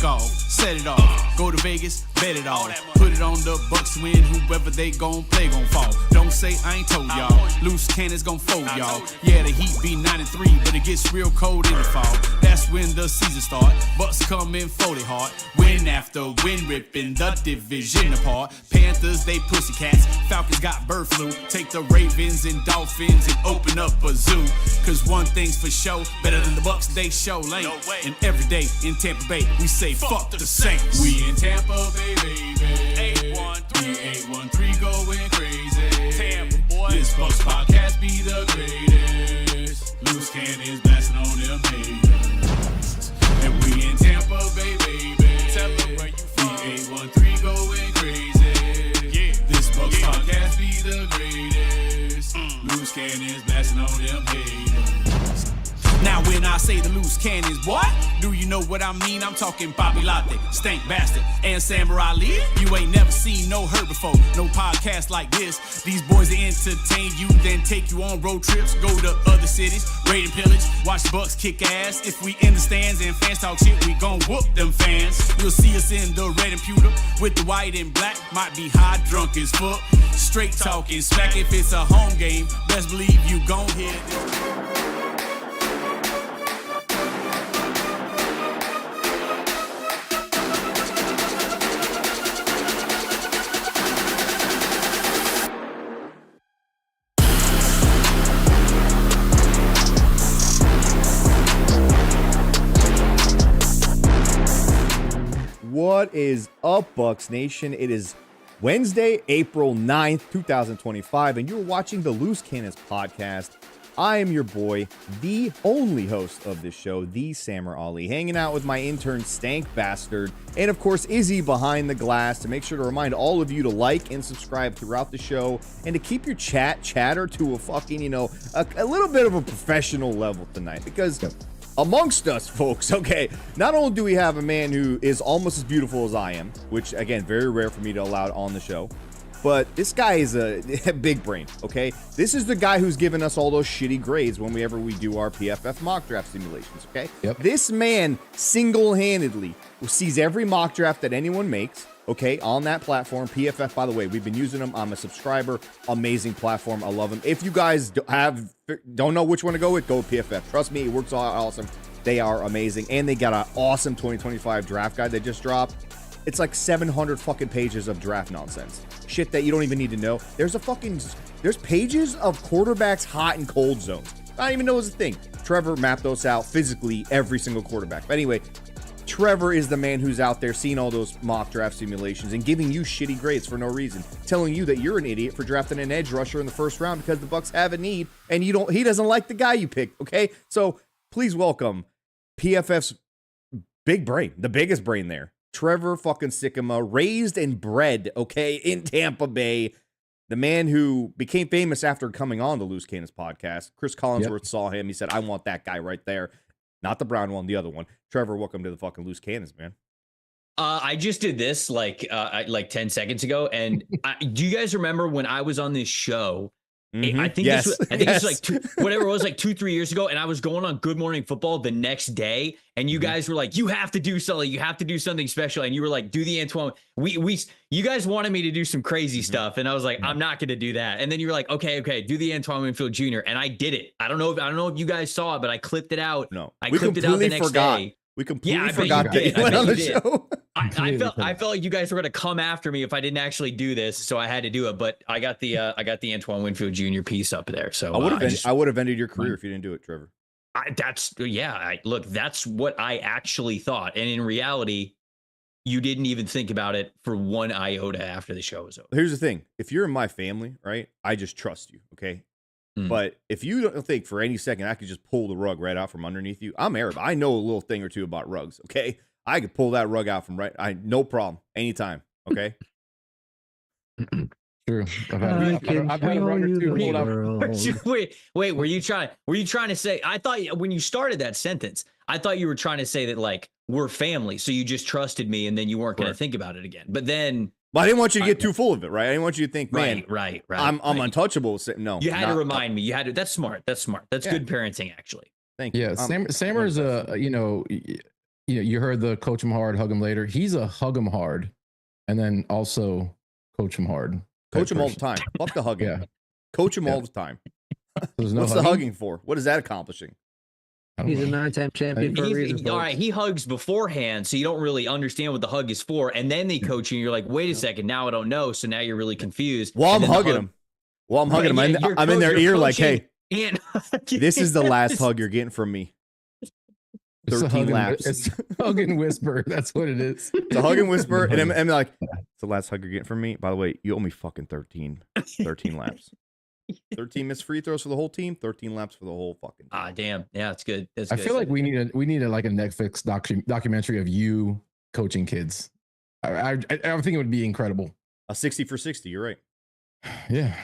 off, set it off. Go to Vegas, bet it all. Put it on the Bucs win, whoever they gon' play gon' fall. Don't say I ain't told y'all. Loose cannons gon' fold y'all. Yeah, the Heat be 9-3, but it gets real cold in the fall. That's when the season start. Bucs come in 40 hard. Win after win, ripping the division apart. Panthers, they pussycats. Falcons got bird flu. Take the Ravens and Dolphins and open up a zoo. Cause one thing's for sure, better than the Bucs, they show lane. And every day in Tampa Bay, we say fuck the Saints. We in Tampa Bay, baby. 813 going crazy. Tampa, boy. This Bucs podcast be the greatest. Loose cannons blasting on them haters. And we in Tampa Bay, baby. Tell them where you from. 813 going crazy. Yeah. This Bucs podcast be the greatest. Loose cannons blasting on them haters. Now when I say the loose cannons, what? Do you know what I mean? I'm talking Bobby Latte, Stank Bastard, and Samurai Lee. You ain't never seen no hurt before, no podcast like this. These boys will entertain you, then take you on road trips, go to other cities, raid and pillage, watch Bucs kick ass. If we in the stands and fans talk shit, we gon' whoop them fans. You'll see us in the red and pewter with the white and black. Might be high, drunk as fuck, straight talking smack. If it's a home game, best believe you gon' hit it. What is up, Bucs Nation? It is Wednesday, April 9th, 2025, and you're watching the Loose Cannons podcast. I am your boy, the only host of this show, the Samurai Ali, hanging out with my intern, Stank Bastard, and of course, Izzy behind the glass, to make sure to remind all of you to like and subscribe throughout the show, and to keep your chatter to a fucking, a little bit of a professional level tonight, because amongst us, folks, okay, not only do we have a man who is almost as beautiful as I am, which, again, very rare for me to allow on the show, but this guy is a big brain, okay? This is the guy who's given us all those shitty grades whenever we do our PFF mock draft simulations, okay? Yep. This man single-handedly sees every mock draft that anyone makes, okay, on that platform. PFF, by the way, we've been using them. I'm a subscriber. Amazing platform. I love them. If you guys don't know which one to go with, go with PFF. Trust me, it works all awesome. They are amazing. And they got an awesome 2025 draft guide they just dropped. It's like 700 fucking pages of draft nonsense. Shit that you don't even need to know. There's pages of quarterbacks hot and cold zones. I don't even know it's a thing. Trevor mapped those out physically, every single quarterback. But anyway, Trevor is the man who's out there seeing all those mock draft simulations and giving you shitty grades for no reason, telling you that you're an idiot for drafting an edge rusher in the first round because the Bucs have a need and he doesn't like the guy you picked, okay? So please welcome PFF's big brain, the biggest brain there, Trevor fucking Sikkema, raised and bred, okay, in Tampa Bay. The man who became famous after coming on the Loose Cannons podcast. Chris Collinsworth saw him. He said, I want that guy right there. Not the brown one, the other one. Trevor, welcome to the fucking Loose Cannons, man. I just did this like 10 seconds ago. And do you guys remember when I was on this show? Mm-hmm. I think this was like 2-3 years ago. And I was going on Good Morning Football the next day. And you guys were like, you have to do something. You have to do something special. And you were like, do the Antoine. You guys wanted me to do some crazy stuff. And I was like, I'm not going to do that. And then you were like, okay, do the Antoine Winfield Jr. And I did it. I don't know if you guys saw it, but I clipped it out. No, I clipped it out the next day. We completely forgot that you went on the show. I felt like you guys were going to come after me if I didn't actually do this, so I had to do it. But I got the Antoine Winfield Jr. piece up there. So I would have ended your career if you didn't do it, Trevor. That's what I actually thought, and in reality, you didn't even think about it for one iota after the show was over. Here's the thing: if you're in my family, right, I just trust you, okay. But if you don't think for any second I could just pull the rug right out from underneath you, I'm Arab. I know a little thing or two about rugs, okay? I could pull that rug out from no problem, anytime, okay? True. I've had a rug or two pulled out. Wait, were you trying to say, I thought when you started that sentence, I thought you were trying to say that like we're family, so you just trusted me and then you weren't going to think about it again. But then Well, I didn't want you to get too full of it, right? I didn't want you to think, man, right. I'm untouchable. No, you had to remind me. You had to. That's smart. That's good parenting, actually. Thank you. Yeah, Sammer's you heard the coach him hard, hug him later. He's a hug him hard, and then also coach him hard. Coach him all the time. Fuck the hugging. Yeah. Coach him all the time. There's no What's the hugging for? What is that accomplishing? He's a 9-time champion for a reason. All right, he hugs beforehand, so you don't really understand what the hug is for, and then they coach you, and you're like, wait a second, now I don't know, so now you're really confused. While I'm hugging him, I'm in their ear like, hey, and this is the last hug you're getting from me. 13 laps. It's hug and whisper. That's what it is. It's a hug and whisper, and I'm like, it's the last hug you're getting from me. By the way, you owe me fucking 13 laps. 13 missed free throws for the whole team, 13 laps for the whole fucking team. Ah, damn. Yeah, it's good. That's I good. feel like we need a like a Netflix documentary of you coaching kids. I think it would be incredible. A 60 for 60. You're right. Yeah.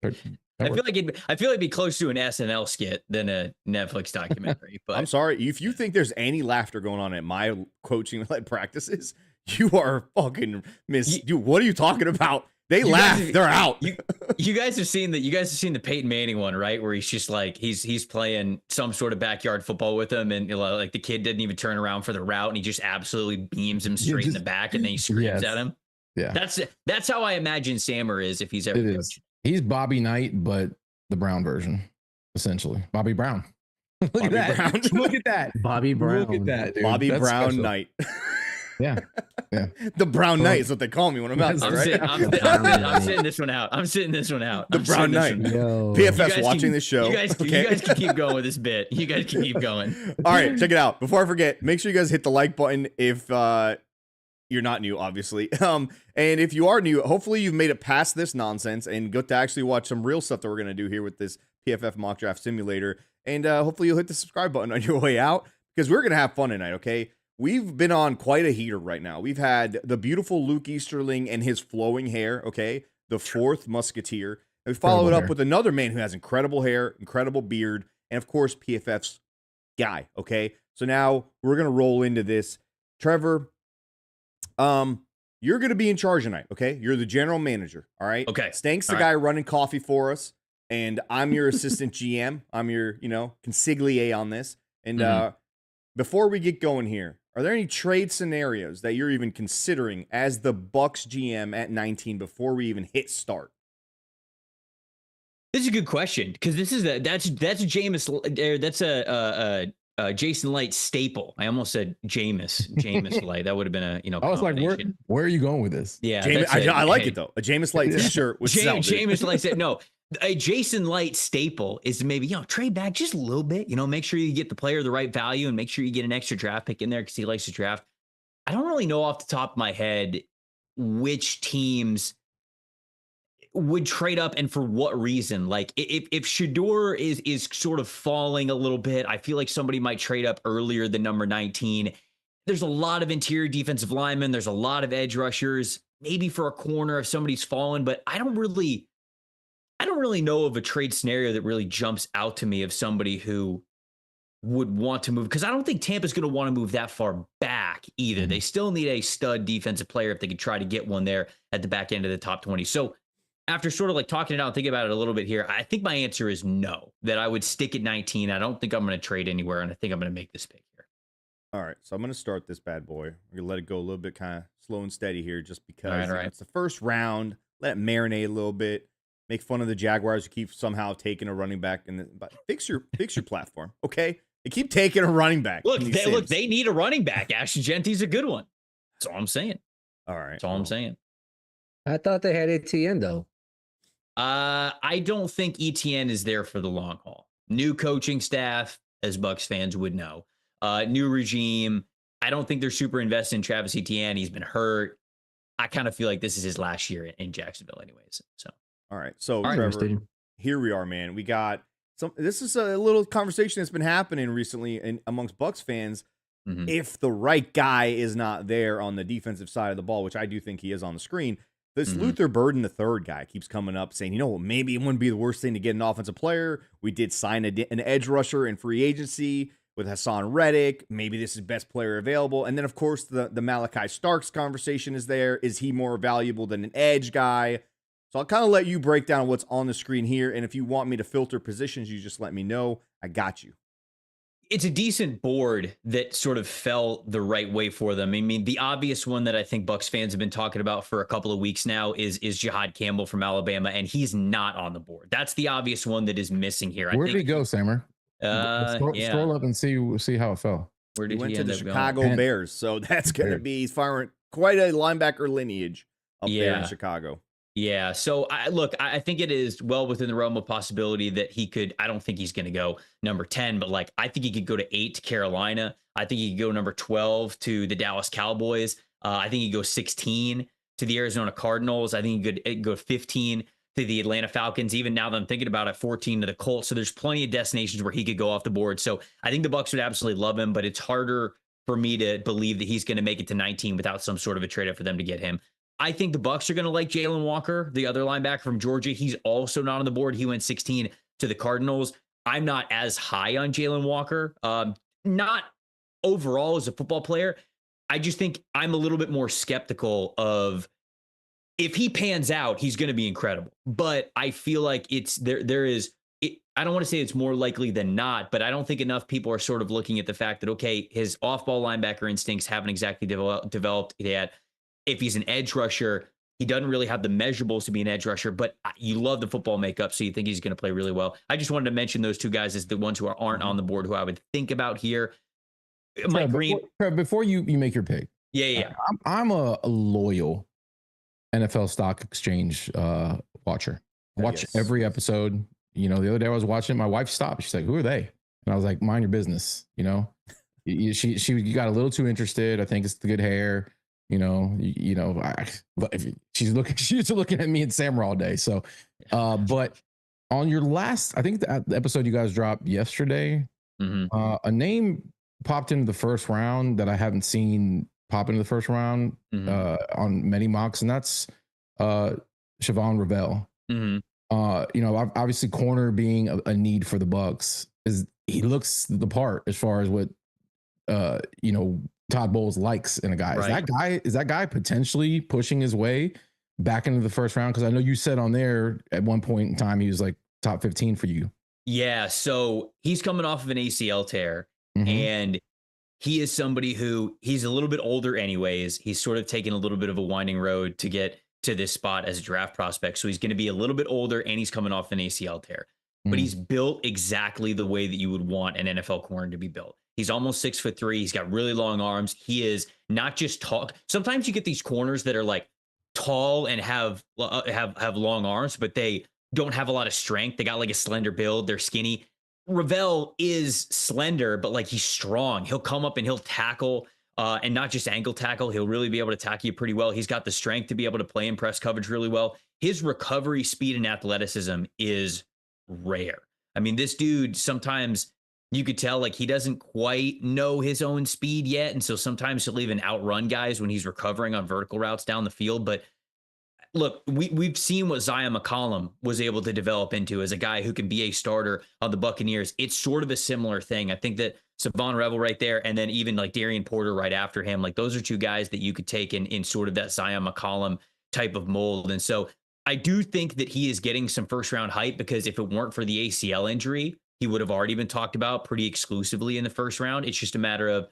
I feel like it'd be close to an SNL skit than a Netflix documentary. But I'm sorry if you think there's any laughter going on at my coaching practices, you are fucking dude, what are you talking about? They laugh. They're out. You guys have seen the Peyton Manning one, right? Where he's just like he's playing some sort of backyard football with him, and like the kid didn't even turn around for the route, and he just absolutely beams him straight in the back, and then he screams at him. Yeah, that's how I imagine Sammer is if he's ever coached. He's Bobby Knight, but the Brown version, essentially. Bobby Brown. Look at that. Look at that. Bobby Brown. Look at that, dude. Bobby That's Brown special. Knight. Yeah. The Brown Knight is what they call me when I'm out there, right? I'm sitting this one out. The Brown Knight. PFF's watching this show. You guys can keep going with this bit. You guys can keep going. All right, check it out. Before I forget, make sure you guys hit the like button if you're not new, obviously. And if you are new, hopefully you've made it past this nonsense and got to actually watch some real stuff that we're going to do here with this PFF mock draft simulator. And hopefully you'll hit the subscribe button on your way out because we're going to have fun tonight, okay? We've been on quite a heater right now. We've had the beautiful Luke Easterling and his flowing hair, okay? The fourth Musketeer. And we follow it up with another man who has incredible hair, incredible beard, and of course, PFF's guy, okay? So now we're going to roll into this. Trevor, you're going to be in charge tonight, okay? You're the general manager, all right? Okay. Stank's the guy running coffee for us, and I'm your assistant GM. I'm your, consigliere on this. And before we get going here, are there any trade scenarios that you're even considering as the Bucs GM at 19 before we even hit start? This is a good question because that's a Jason Light staple. I almost said Jameis Light. That would have been a I was like, where are you going with this? Yeah, I like it though. A Jameis Light t-shirt with Jameis Light said no. A Jason Light staple is maybe, trade back just a little bit, make sure you get the player the right value and make sure you get an extra draft pick in there because he likes to draft. I don't really know off the top of my head which teams would trade up and for what reason. Like if Shador is sort of falling a little bit, I feel like somebody might trade up earlier than number 19. There's a lot of interior defensive linemen. There's a lot of edge rushers, maybe for a corner if somebody's fallen, but I don't really know of a trade scenario that really jumps out to me of somebody who would want to move because I don't think Tampa's going to want to move that far back either. They still need a stud defensive player if they could try to get one there at the back end of the top 20. So after sort of like talking it out and thinking about it a little bit here, I think my answer is no, that I would stick at 19. I don't think I'm going to trade anywhere, and I think I'm going to make this pick here. All right, so I'm going to start this bad boy. We're going to let it go a little bit kind of slow and steady here just because all right. It's the first round. Let it marinate a little bit. Make fun of the Jaguars who keep somehow taking a running back, but fix your platform, okay? They keep taking a running back. Look, they need a running back. Ashton Genty's a good one. That's all I'm saying. All right, that's all I'm saying. I thought they had Etienne though. I don't think Etienne is there for the long haul. New coaching staff, as Bucs fans would know. New regime. I don't think they're super invested in Travis Etienne. He's been hurt. I kind of feel like this is his last year in Jacksonville, anyways. So. All right, so Trevor, here we are, man. We got some. This is a little conversation that's been happening recently amongst Bucs fans. Mm-hmm. If the right guy is not there on the defensive side of the ball, which I do think he is on the screen, this Luther Burden III guy keeps coming up saying, maybe it wouldn't be the worst thing to get an offensive player. We did sign an edge rusher in free agency with Hassan Reddick. Maybe this is best player available. And then, of course, the Malachi Starks conversation is there. Is he more valuable than an edge guy? So I'll kind of let you break down what's on the screen here. And if you want me to filter positions, you just let me know. I got you. It's a decent board that sort of fell the right way for them. I mean, the obvious one that I think Bucs fans have been talking about for a couple of weeks now is Jihad Campbell from Alabama, and he's not on the board. That's the obvious one that is missing here. Where did he go, Sammer? Scroll up and see how it fell. Where did He went to end the up Chicago going? Bears, so that's going to be firing quite a linebacker lineage up there in Chicago. Yeah. So I think it is well within the realm of possibility that he could. I don't think he's going to go number 10, but like I think he could go to 8 to Carolina. I think he could go number 12 to the Dallas Cowboys. I think he could go 16 to the Arizona Cardinals. I think he could go 15 to the Atlanta Falcons. Even now that I'm thinking about it, 14 to the Colts. So there's plenty of destinations where he could go off the board. So I think the Bucs would absolutely love him, but it's harder for me to believe that he's going to make it to 19 without some sort of a trade up for them to get him. I think the Bucs are going to like Jalen Walker, the other linebacker from Georgia. He's also not on the board. He went 16 to the Cardinals. I'm not as high on Jalen Walker. Not overall as a football player. I just think I'm a little bit more skeptical of if he pans out, he's going to be incredible. But I feel like I don't want to say it's more likely than not, but I don't think enough people are sort of looking at the fact that, okay, his off-ball linebacker instincts haven't exactly developed yet. If he's an edge rusher, he doesn't really have the measurables to be an edge rusher, but you love the football makeup, so you think he's going to play really well. I just wanted to mention those two guys as the ones who aren't on the board who I would think about here. Mike Green. Before you make your pick. Yeah. I'm a loyal NFL Stock Exchange watcher. Watch every episode. You know, the other day I was watching, my wife stopped. She's like, "Who are they?" And I was like, "Mind your business." You know, she got a little too interested. I think it's the good hair. She's looking at me and Samra all day. So, but on your last, I think the episode you guys dropped yesterday, a name popped into the first round that I haven't seen pop into the first round on many mocks, and that's Siobhan Ravel. Obviously corner being a need for the Bucs, he looks the part as far as what Todd Bowles likes in a guy. Right. Is that guy potentially pushing his way back into the first round? Because I know you said on there at one point in time he was like top 15 for you. Yeah, so he's coming off of an ACL tear, and he is somebody who he's a little bit older anyways. He's sort of taken a little bit of a winding road to get to this spot as a draft prospect. So he's going to be a little bit older, and he's coming off an ACL tear. But he's built exactly the way that you would want an NFL corner to be built. He's almost 6'3". He's got really long arms. He is not just tall. Sometimes you get these corners that are like tall and have long arms, but they don't have a lot of strength. They got like a slender build. They're skinny. Ravel is slender, but like he's strong. He'll come up and he'll tackle, and not just ankle tackle. He'll really be able to tackle you pretty well. He's got the strength to be able to play in press coverage really well. His recovery speed and athleticism is rare. I mean, this dude, sometimes you could tell like he doesn't quite know his own speed yet. And so sometimes he'll even outrun guys when he's recovering on vertical routes down the field. But look, we've seen what Zion McCollum was able to develop into as a guy who can be a starter on the Buccaneers. It's sort of a similar thing. I think that Savon Revel right there, and then even like Darian Porter right after him, like those are two guys that you could take in sort of that Zion McCollum type of mold. And so I do think that he is getting some first round hype, because if it weren't for the ACL injury, he would have already been talked about pretty exclusively in the first round. It's just a matter of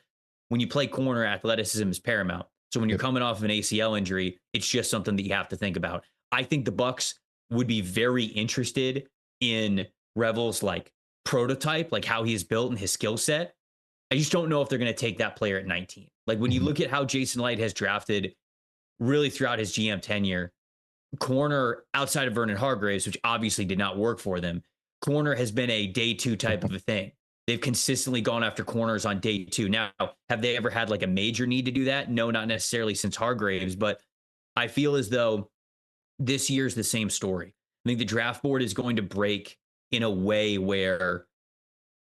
when you play corner, athleticism is paramount. So when you're coming off of an ACL injury, it's just something that you have to think about. I think the Bucs would be very interested in Revel's like prototype, like how he's built and his skill set. I just don't know if they're going to take that player at 19. Like when you look at how Jason Light has drafted really throughout his GM tenure, corner outside of Vernon Hargreaves, which obviously did not work for them, corner has been a day 2 type of a thing. They've consistently gone after corners on day 2. Now, have they ever had like a major need to do that? No, not necessarily since Hargreaves, but I feel as though this year's the same story. I think the draft board is going to break in a way where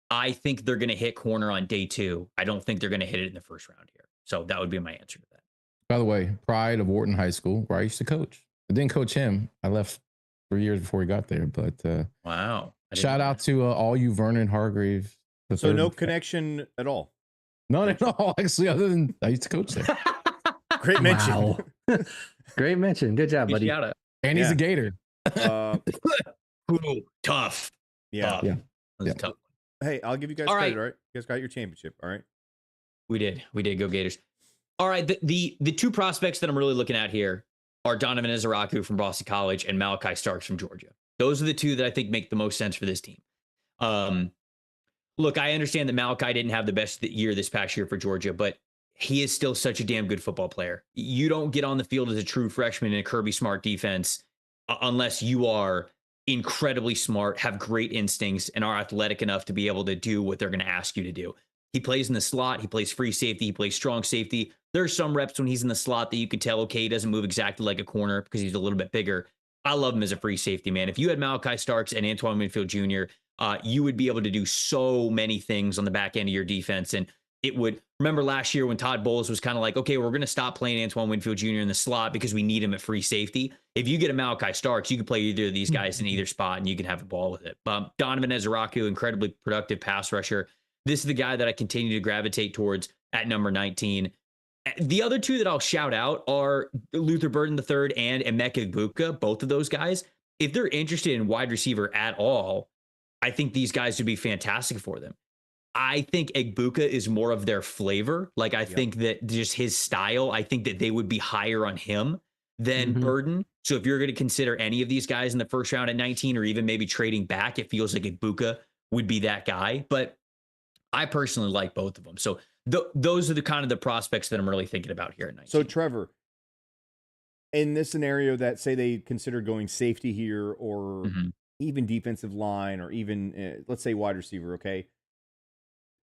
I think they're going to hit corner on day 2. I don't think they're going to hit it in the first round here. So that would be my answer to that. By the way, pride of Wharton High School, where I used to coach. I didn't coach him. I left 3 years before he got there, but wow. Shout out to all you Vernon Hargreaves. So no connection at all? None at all, actually, other than I used to coach there. Great mention. Wow. Great mention. Good job, buddy. And he's a Gator. Tough. Yeah. Tough. Yeah. That's tough. Hey, I'll give you guys All credit, right. all right? You guys got your championship, all right? We did. Go Gators. All right. The two prospects that I'm really looking at here are Donovan Ezeraku from Boston College and Malachi Starks from Georgia. Those are the two that I think make the most sense for this team. Look, I understand that Malachi didn't have the best year this past year for Georgia, but he is still such a damn good football player. You don't get on the field as a true freshman in a Kirby Smart defense unless you are incredibly smart, have great instincts, and are athletic enough to be able to do what they're going to ask you to do. He plays in the slot. He plays free safety. He plays strong safety. There are some reps when he's in the slot that you can tell, okay, he doesn't move exactly like a corner because he's a little bit bigger. I love him as a free safety, man. If you had Malachi Starks and Antoine Winfield Jr., you would be able to do so many things on the back end of your defense. And it would, remember last year when Todd Bowles was kind of like, okay, we're going to stop playing Antoine Winfield Jr. in the slot because we need him at free safety. If you get a Malachi Starks, you can play either of these guys in either spot and you can have a ball with it. Donovan Ezeraku, incredibly productive pass rusher. This is the guy that I continue to gravitate towards at number 19. The other two that I'll shout out are Luther Burden III and Emeka Egbuka, both of those guys. If they're interested in wide receiver at all, I think these guys would be fantastic for them. I think Egbuka is more of their flavor. Like, I think that just his style, I think that they would be higher on him than Burden. So if you're going to consider any of these guys in the first round at 19, or even maybe trading back, it feels like Egbuka would be that guy. But I personally like both of them. So those are the kind of the prospects that I'm really thinking about here at 19. So Trevor, in this scenario that say they consider going safety here or even defensive line or even let's say wide receiver, okay?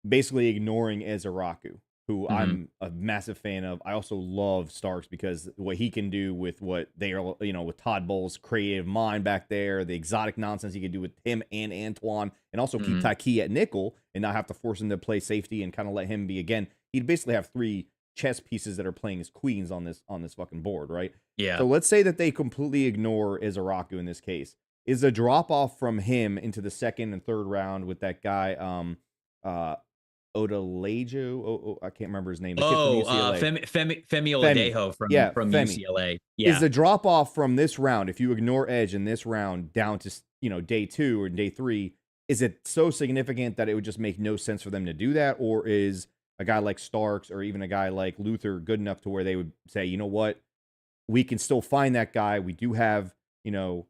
Basically ignoring Ezeraku, who I'm a massive fan of. I also love Starks because what he can do with what they are, with Todd Bowles' creative mind back there, the exotic nonsense he can do with him and Antoine, and also keep Taki at nickel and not have to force him to play safety and kind of let him be, again, he'd basically have three chess pieces that are playing as queens on this fucking board, right? Yeah. So let's say that they completely ignore Ezeraku in this case. Is a drop off from him into the second and third round with that guy, Odelejo, I can't remember his name. Femi Oladejo from UCLA. Yeah. Is the drop off from this round, if you ignore Edge in this round down to day 2 or day 3, is it so significant that it would just make no sense for them to do that? Or is a guy like Starks or even a guy like Luther good enough to where they would say, you know what, we can still find that guy. We do have,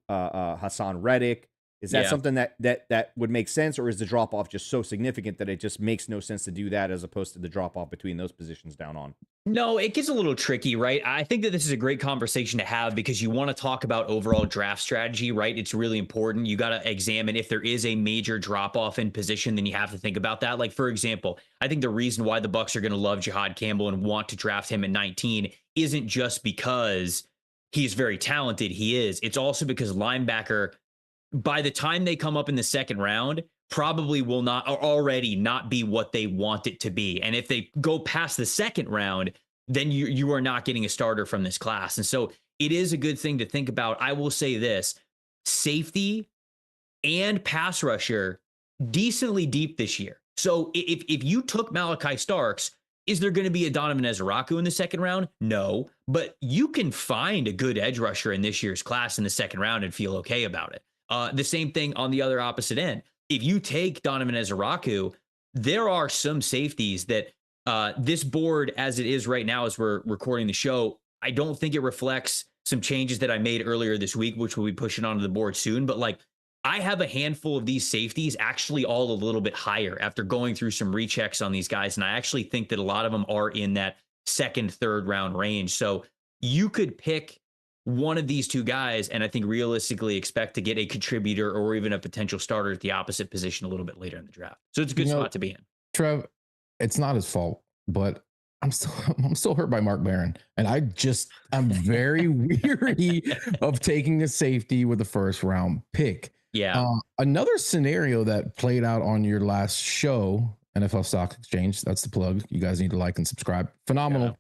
Hassan Reddick. Is that something that would make sense, or is the drop off just so significant that it just makes no sense to do that as opposed to the drop off between those positions down on? No, it gets a little tricky, right? I think that this is a great conversation to have because you want to talk about overall draft strategy, right? It's really important. You got to examine if there is a major drop off in position, then you have to think about that. Like, for example, I think the reason why the Bucs are going to love Jihad Campbell and want to draft him at 19 isn't just because he's very talented. He is. It's also because linebacker, by the time they come up in the second round, probably will not or already not be what they want it to be. And if they go past the second round, then you are not getting a starter from this class. And so it is a good thing to think about. I will say this: safety and pass rusher decently deep this year. So if you took Malachi Starks, is there going to be a Donovan Ezeraku in the second round? No, but you can find a good edge rusher in this year's class in the second round and feel okay about it. The same thing on the other opposite end. If you take Donovan Ezeraku, there are some safeties that this board, as it is right now, as we're recording the show, I don't think it reflects some changes that I made earlier this week, which we'll be pushing onto the board soon. But like, I have a handful of these safeties actually all a little bit higher after going through some rechecks on these guys. And I actually think that a lot of them are in that second, third round range. So you could pick one of these two guys and I think realistically expect to get a contributor or even a potential starter at the opposite position a little bit later in the draft. So it's a good spot to be in. Trev, it's not his fault, but I'm still hurt by Mark Barron. And I'm very weary of taking a safety with the first round pick. Yeah. Another scenario that played out on your last show, NFL Stock Exchange, that's the plug. You guys need to like and subscribe. Phenomenal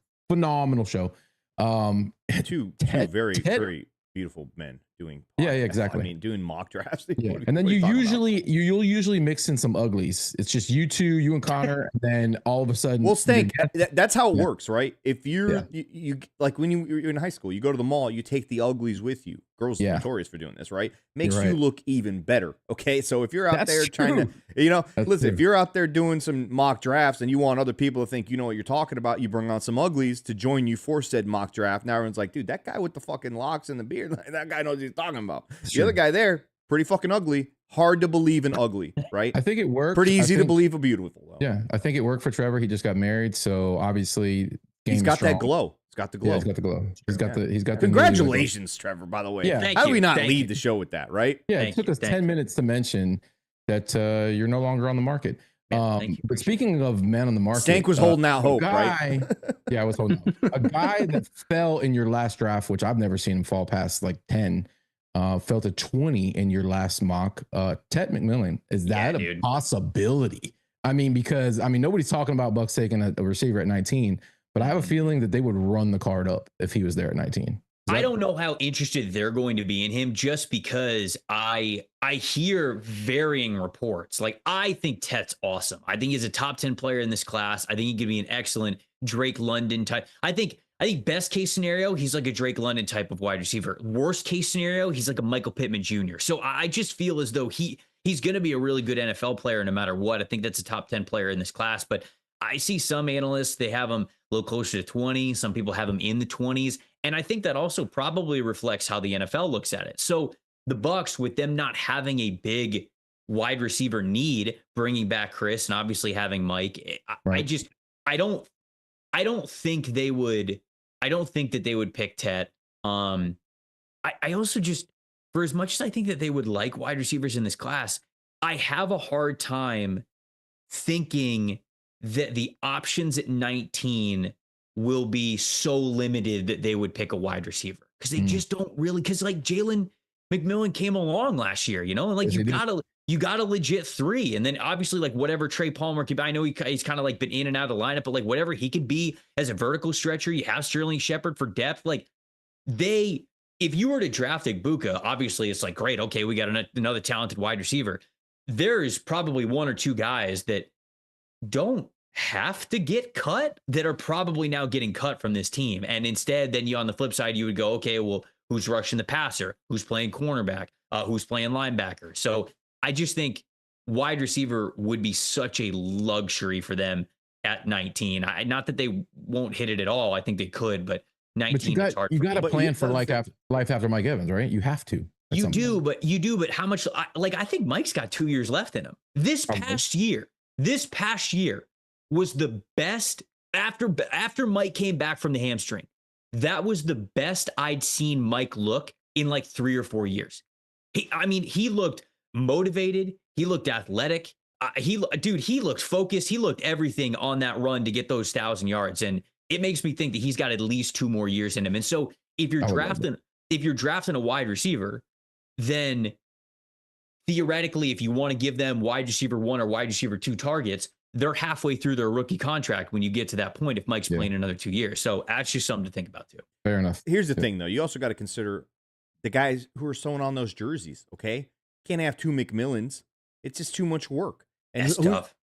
show. Two very, very beautiful men doing. Yeah, podcasts. exactly. I mean, doing mock drafts. Yeah, and then you'll usually mix in some uglies. It's just you two, you and Connor, and then all of a sudden, well, Stank, that's how it Yeah. works, right? If you're Yeah. you like when you're in high school, you go to the mall, you take the uglies with you. Girls are Yeah. notorious for doing this, right? Makes You're you right. look even better. Okay, so if you're out That's there trying true. to, That's listen, true. if you're out there doing some mock drafts and you want other people to think you know what you're talking about, you bring on some uglies to join you for said mock draft. Now everyone's like, dude, that guy with the fucking locks and the beard, that guy knows what he's talking about. The other guy there, pretty fucking ugly. Hard to believe in ugly, right? I think it worked. Pretty easy to believe a beautiful, though. Yeah, I think it worked for Trevor. He just got married, so obviously he's got that glow. He's got the glow. Yeah, he's got the glow. He's got the Congratulations, Trevor, by the way. Yeah. Thank How do you, we not thank lead you. the show with that, right? Yeah, Thank it took you, us thank 10 you. minutes to mention that you're no longer on the market. Thank you. But speaking of men on the market, Stank was holding out hope, guy, right? Yeah, I was holding out. A guy that fell in your last draft, which I've never seen him fall past like 10, fell to 20 in your last mock. Ted McMillan, is that a possibility? I mean, because nobody's talking about Bucs taking a receiver at 19, but I have a feeling that they would run the card up if he was there at 19. I don't know how interested they're going to be in him just because I hear varying reports. Like, I think Tet's awesome. I think he's a top 10 player in this class. I think he could be an excellent Drake London type. I think best case scenario, he's like a Drake London type of wide receiver. Worst case scenario, he's like a Michael Pittman Jr. So I just feel as though he's going to be a really good NFL player no matter what. I think that's a top 10 player in this class, but I see some analysts, they have him a little closer to 20. Some people have him in the 20s. And I think that also probably reflects how the NFL looks at it. So the Bucs, with them not having a big wide receiver need, bringing back Chris and obviously having Mike, Right. I don't think they would. I don't think that they would pick Tet. I also just, for as much as I think that they would like wide receivers in this class, I have a hard time thinking that the options at 19 will be so limited that they would pick a wide receiver, because they just don't really, because like Jalen McMillan came along last year, and like Yes, you got a legit 3. And then obviously like whatever Trey Palmer could be, I know he's kind of like been in and out of the lineup, but like whatever he could be as a vertical stretcher, you have Sterling Shepard for depth. Like if you were to draft Igbuka, obviously it's like, great. Okay. We got another talented wide receiver. There is probably 1 or 2 guys that don't have to get cut that are probably now getting cut from this team. And instead, then on the flip side, you would go, okay, well, who's rushing the passer? Who's playing cornerback? Who's playing linebacker? So I just think wide receiver would be such a luxury for them at 19. Not that they won't hit it at all. I think they could, but 19 But is hard. you got to But plan you- for life after Mike Evans, right? You have to. at You some do, point. but how much? I think Mike's got 2 years left in him. This past year was the best after Mike came back from the hamstring. That was the best I'd seen Mike look in like 3 or 4 years. He looked motivated. He looked athletic. He looked focused. He looked everything on that run to get those 1,000 yards. And it makes me think that he's got at least 2 more years in him. And so if you're drafting a wide receiver, then theoretically, if you want to give them wide receiver 1 or wide receiver 2 targets, they're halfway through their rookie contract when you get to that point if Mike's playing another 2 years. So that's just something to think about too. Fair enough. Here's the thing, though. You also got to consider the guys who are sewing on those jerseys, okay? Can't have 2 McMillans. It's just too much work. And That's tough.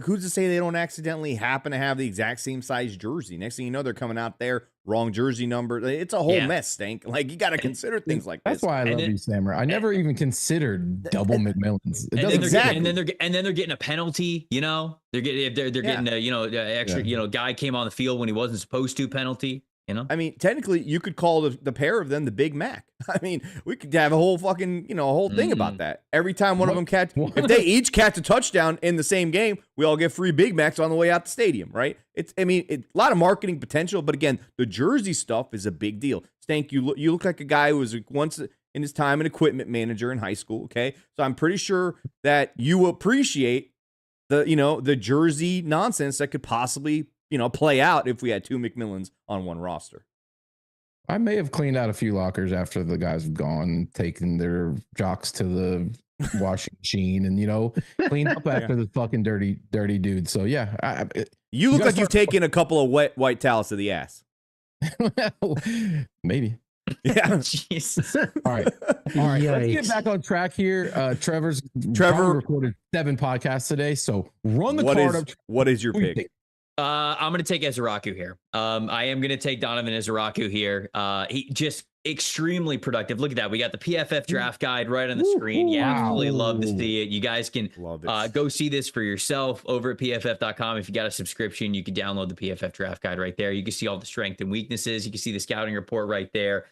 Who's to say they don't accidentally happen to have the exact same size jersey? Next thing you know, they're coming out there, wrong jersey number. It's a whole mess, Stank. Like, you got to consider things like That's this. why I love you, Sammer. I never even considered double McMillans. And then they're getting a penalty. They're getting a extra. Guy came on the field when he wasn't supposed to penalty. I mean, technically, you could call the pair of them the Big Mac. I mean, we could have a whole fucking, a whole thing about that. Every time one of them if they each catch a touchdown in the same game, we all get free Big Macs on the way out the stadium, right? It's a lot of marketing potential, but again, the jersey stuff is a big deal. Stank, you look like a guy who was once in his time an equipment manager in high school, okay? So I'm pretty sure that you appreciate the jersey nonsense that could possibly play out if we had 2 McMillans on one roster. I may have cleaned out a few lockers after the guys have gone, taken their jocks to the washing machine and, clean up after the fucking dirty dude. So yeah. You look like you've taken a couple of wet white towels to the ass. Maybe. Yeah. Jesus. All right. Let's get Yikes. back on track here. Trevor recorded 7 podcasts today, so run the card up. What is your Who you pick? think? I'm going to take Ezraku here. I am going to take Donovan Ezraku here. He just extremely productive. Look at that. We got the PFF draft guide right on the screen. You absolutely love to see it. You guys can go see this for yourself over at pff.com. If you got a subscription, you can download the PFF draft guide right there. You can see all the strength and weaknesses. You can see the scouting report right there.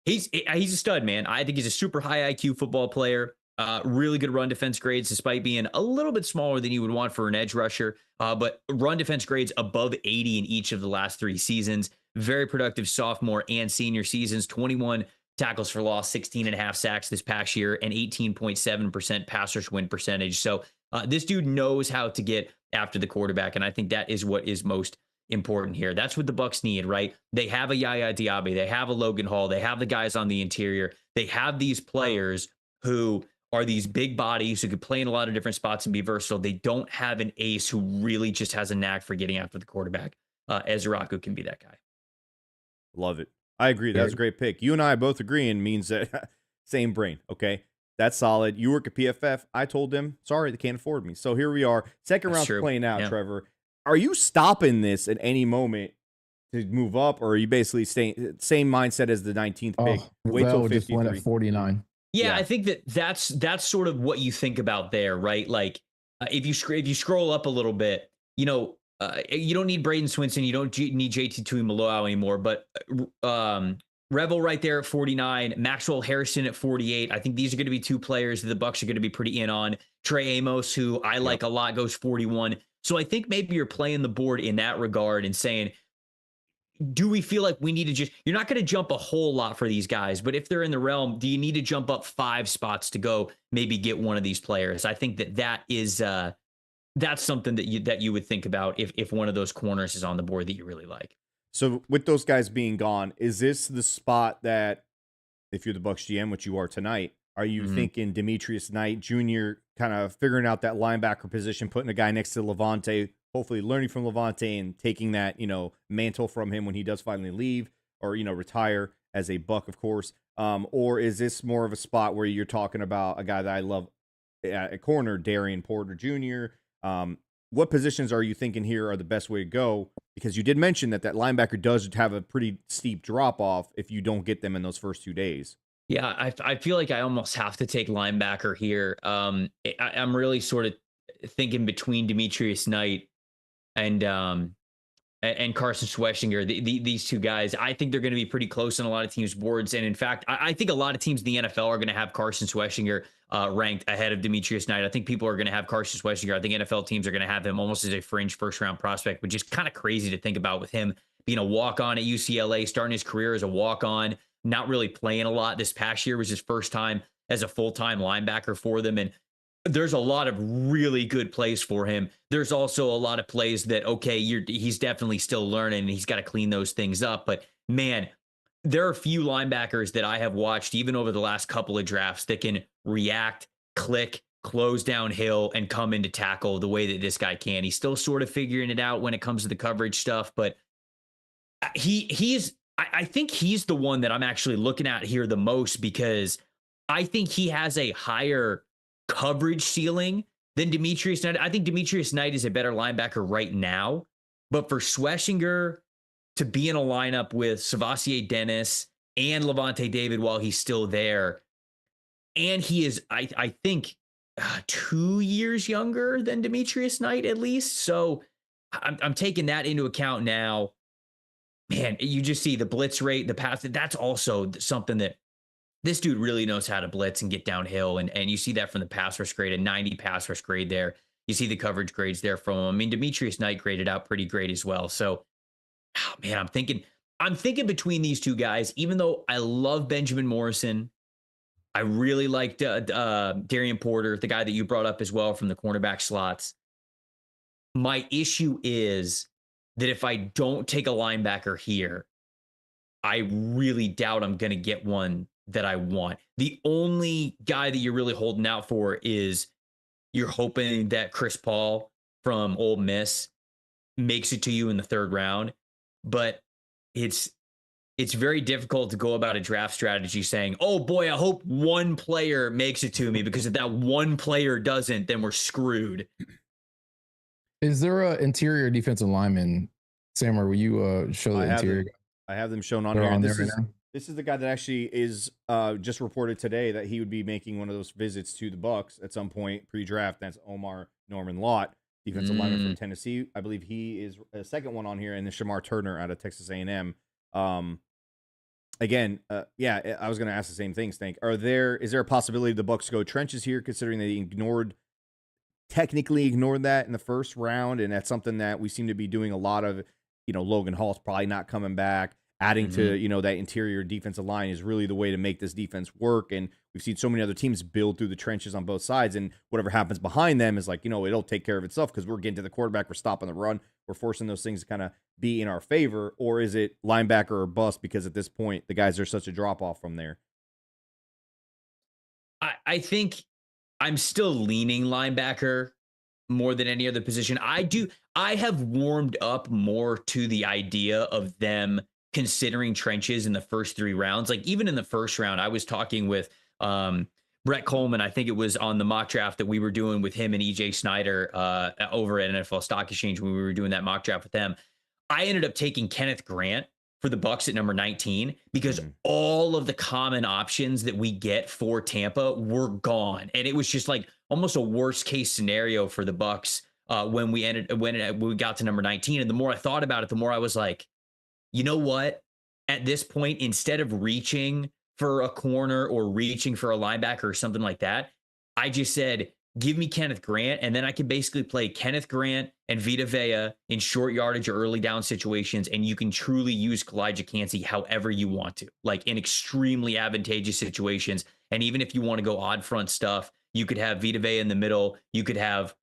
He's a stud, man. I think he's a super high IQ football player. Really good run defense grades, despite being a little bit smaller than you would want for an edge rusher. But run defense grades above 80 in each of the last 3 seasons. Very productive sophomore and senior seasons. 21 tackles for loss, 16 and a half sacks this past year, and 18.7% pass rush win percentage. So this dude knows how to get after the quarterback, and I think that is what is most important here. That's what the Bucs need, right? They have a Yaya Diaby, they have a Logan Hall, they have the guys on the interior. They have these players who are these big bodies who could play in a lot of different spots and be versatile. They don't have an ace who really just has a knack for getting after the quarterback. Ezraku can be that guy. Love it. I agree. That was a great pick. You and I both agreeing means that same brain. Okay. That's solid. You work at PFF. I told them, sorry, they can't afford me. So here we are. Second round playing out, Trevor. Are you stopping this at any moment to move up, or are you basically staying same mindset as the 19th pick? Wait till 53. Just went at 49. Yeah, I think that's sort of what you think about there, right? Like if you scroll up a little bit, you don't need Braden Swinson, you don't need JT Tuimoloau anymore, but Revel right there at 49, Maxwell Harrison at 48. I think these are going to be 2 players that the Bucs are going to be pretty in on. Trey Amos, who I like a lot, goes 41. So I think maybe you're playing the board in that regard and saying, do we feel like we need to you're not going to jump a whole lot for these guys, but if they're in the realm, do you need to jump up 5 spots to go maybe get one of these players? I think that is that's something that you would think about if one of those corners is on the board that you really like. So with those guys being gone, is this the spot that if you're the Bucs GM, which you are tonight, are you thinking Demetrius Knight Jr. kind of figuring out that linebacker position, putting a guy next to Levante, hopefully learning from Levante and taking that, mantle from him when he does finally leave or, retire as a Buck, of course? Or is this more of a spot where you're talking about a guy that I love at corner, Darian Porter Jr.? What positions are you thinking here are the best way to go? Because you did mention that linebacker does have a pretty steep drop off if you don't get them in those first 2 days. Yeah, I feel like I almost have to take linebacker here. I'm really sort of thinking between Demetrius Knight and Carson Schweschinger. These 2 guys, I think they're going to be pretty close on a lot of teams' boards. And in fact, I think a lot of teams in the NFL are going to have Carson Schweschinger ranked ahead of Demetrius Knight. I think people are going to have Carson Schweschinger. I think NFL teams are going to have him almost as a fringe first-round prospect, which is kind of crazy to think about with him being a walk-on at UCLA, starting his career as a walk-on, not really playing a lot. This past year was his first time as a full-time linebacker for them. And there's a lot of really good plays for him. There's also a lot of plays that, he's definitely still learning and he's got to clean those things up. But man, there are a few linebackers that I have watched even over the last couple of drafts that can react, click, close downhill, and come into tackle the way that this guy can. He's still sort of figuring it out when it comes to the coverage stuff, but I think he's the one that I'm actually looking at here the most because I think he has a higher coverage ceiling than Demetrius Knight. I think Demetrius Knight is a better linebacker right now, but for Schweschinger to be in a lineup with Savasier Dennis and Levante David while he's still there, and he is, I think, 2 years younger than Demetrius Knight at least. So I'm taking that into account now. Man, you just see the blitz rate, the pass. That's also something that this dude really knows how to blitz and get downhill. And you see that from the pass rush grade, a 90 pass rush grade there. You see the coverage grades there from him. I mean, Demetrius Knight graded out pretty great as well. So, man, I'm thinking between these 2 guys, even though I love Benjamin Morrison. I really liked Darian Porter, the guy that you brought up as well from the cornerback slots. My issue is that if I don't take a linebacker here, I really doubt I'm going to get one that I want. The only guy that you're really holding out for is you're hoping that Chris Paul from Ole Miss makes it to you in the 3rd round, but it's it's very difficult to go about a draft strategy saying, oh boy, I hope one player makes it to me, because if that one player doesn't, then we're screwed. Is there a interior defensive lineman? Sam, will you show the interior? I have them shown on They're here. on This there is right now? this is the guy that actually is just reported today that he would be making one of those visits to the Bucs at some point pre-draft. That's Omar Norman Lott, defensive lineman from Tennessee. I believe he is a second one on here, and then Shamar Turner out of Texas A&M. Again, yeah, I was going to ask the same thing, Stank. Is there a possibility the Bucs go trenches here, considering they technically ignored that in the first round, and that's something that we seem to be doing a lot of? Logan Hall's probably not coming back. Adding to, that interior defensive line is really the way to make this defense work. And we've seen so many other teams build through the trenches on both sides. And whatever happens behind them is like, it'll take care of itself, because we're getting to the quarterback. We're stopping the run. We're forcing those things to kind of be in our favor. Or is it linebacker or bust? Because at this point, the guys are such a drop off from there. I think I'm still leaning linebacker more than any other position. I have warmed up more to the idea of them considering trenches in the first 3 rounds. Like, even in the first round, I was talking with Brett Coleman. I think it was on the mock draft that we were doing with him and EJ Snyder over at NFL Stock Exchange when we were doing that mock draft with them. I ended up taking Kenneth Grant for the Bucs at number 19, because all of the common options that we get for Tampa were gone. And it was just like almost a worst case scenario for the Bucs when we got to number 19. And the more I thought about it, the more I was like, you know what? At this point, instead of reaching for a corner or reaching for a linebacker or something like that, I just said, give me Kenneth Grant, and then I can basically play Kenneth Grant and Vita Vea in short yardage or early down situations, and you can truly use Kalijah Kancey however you want to, like in extremely advantageous situations. And even if you want to go odd front stuff, you could have Vita Vea in the middle. You could have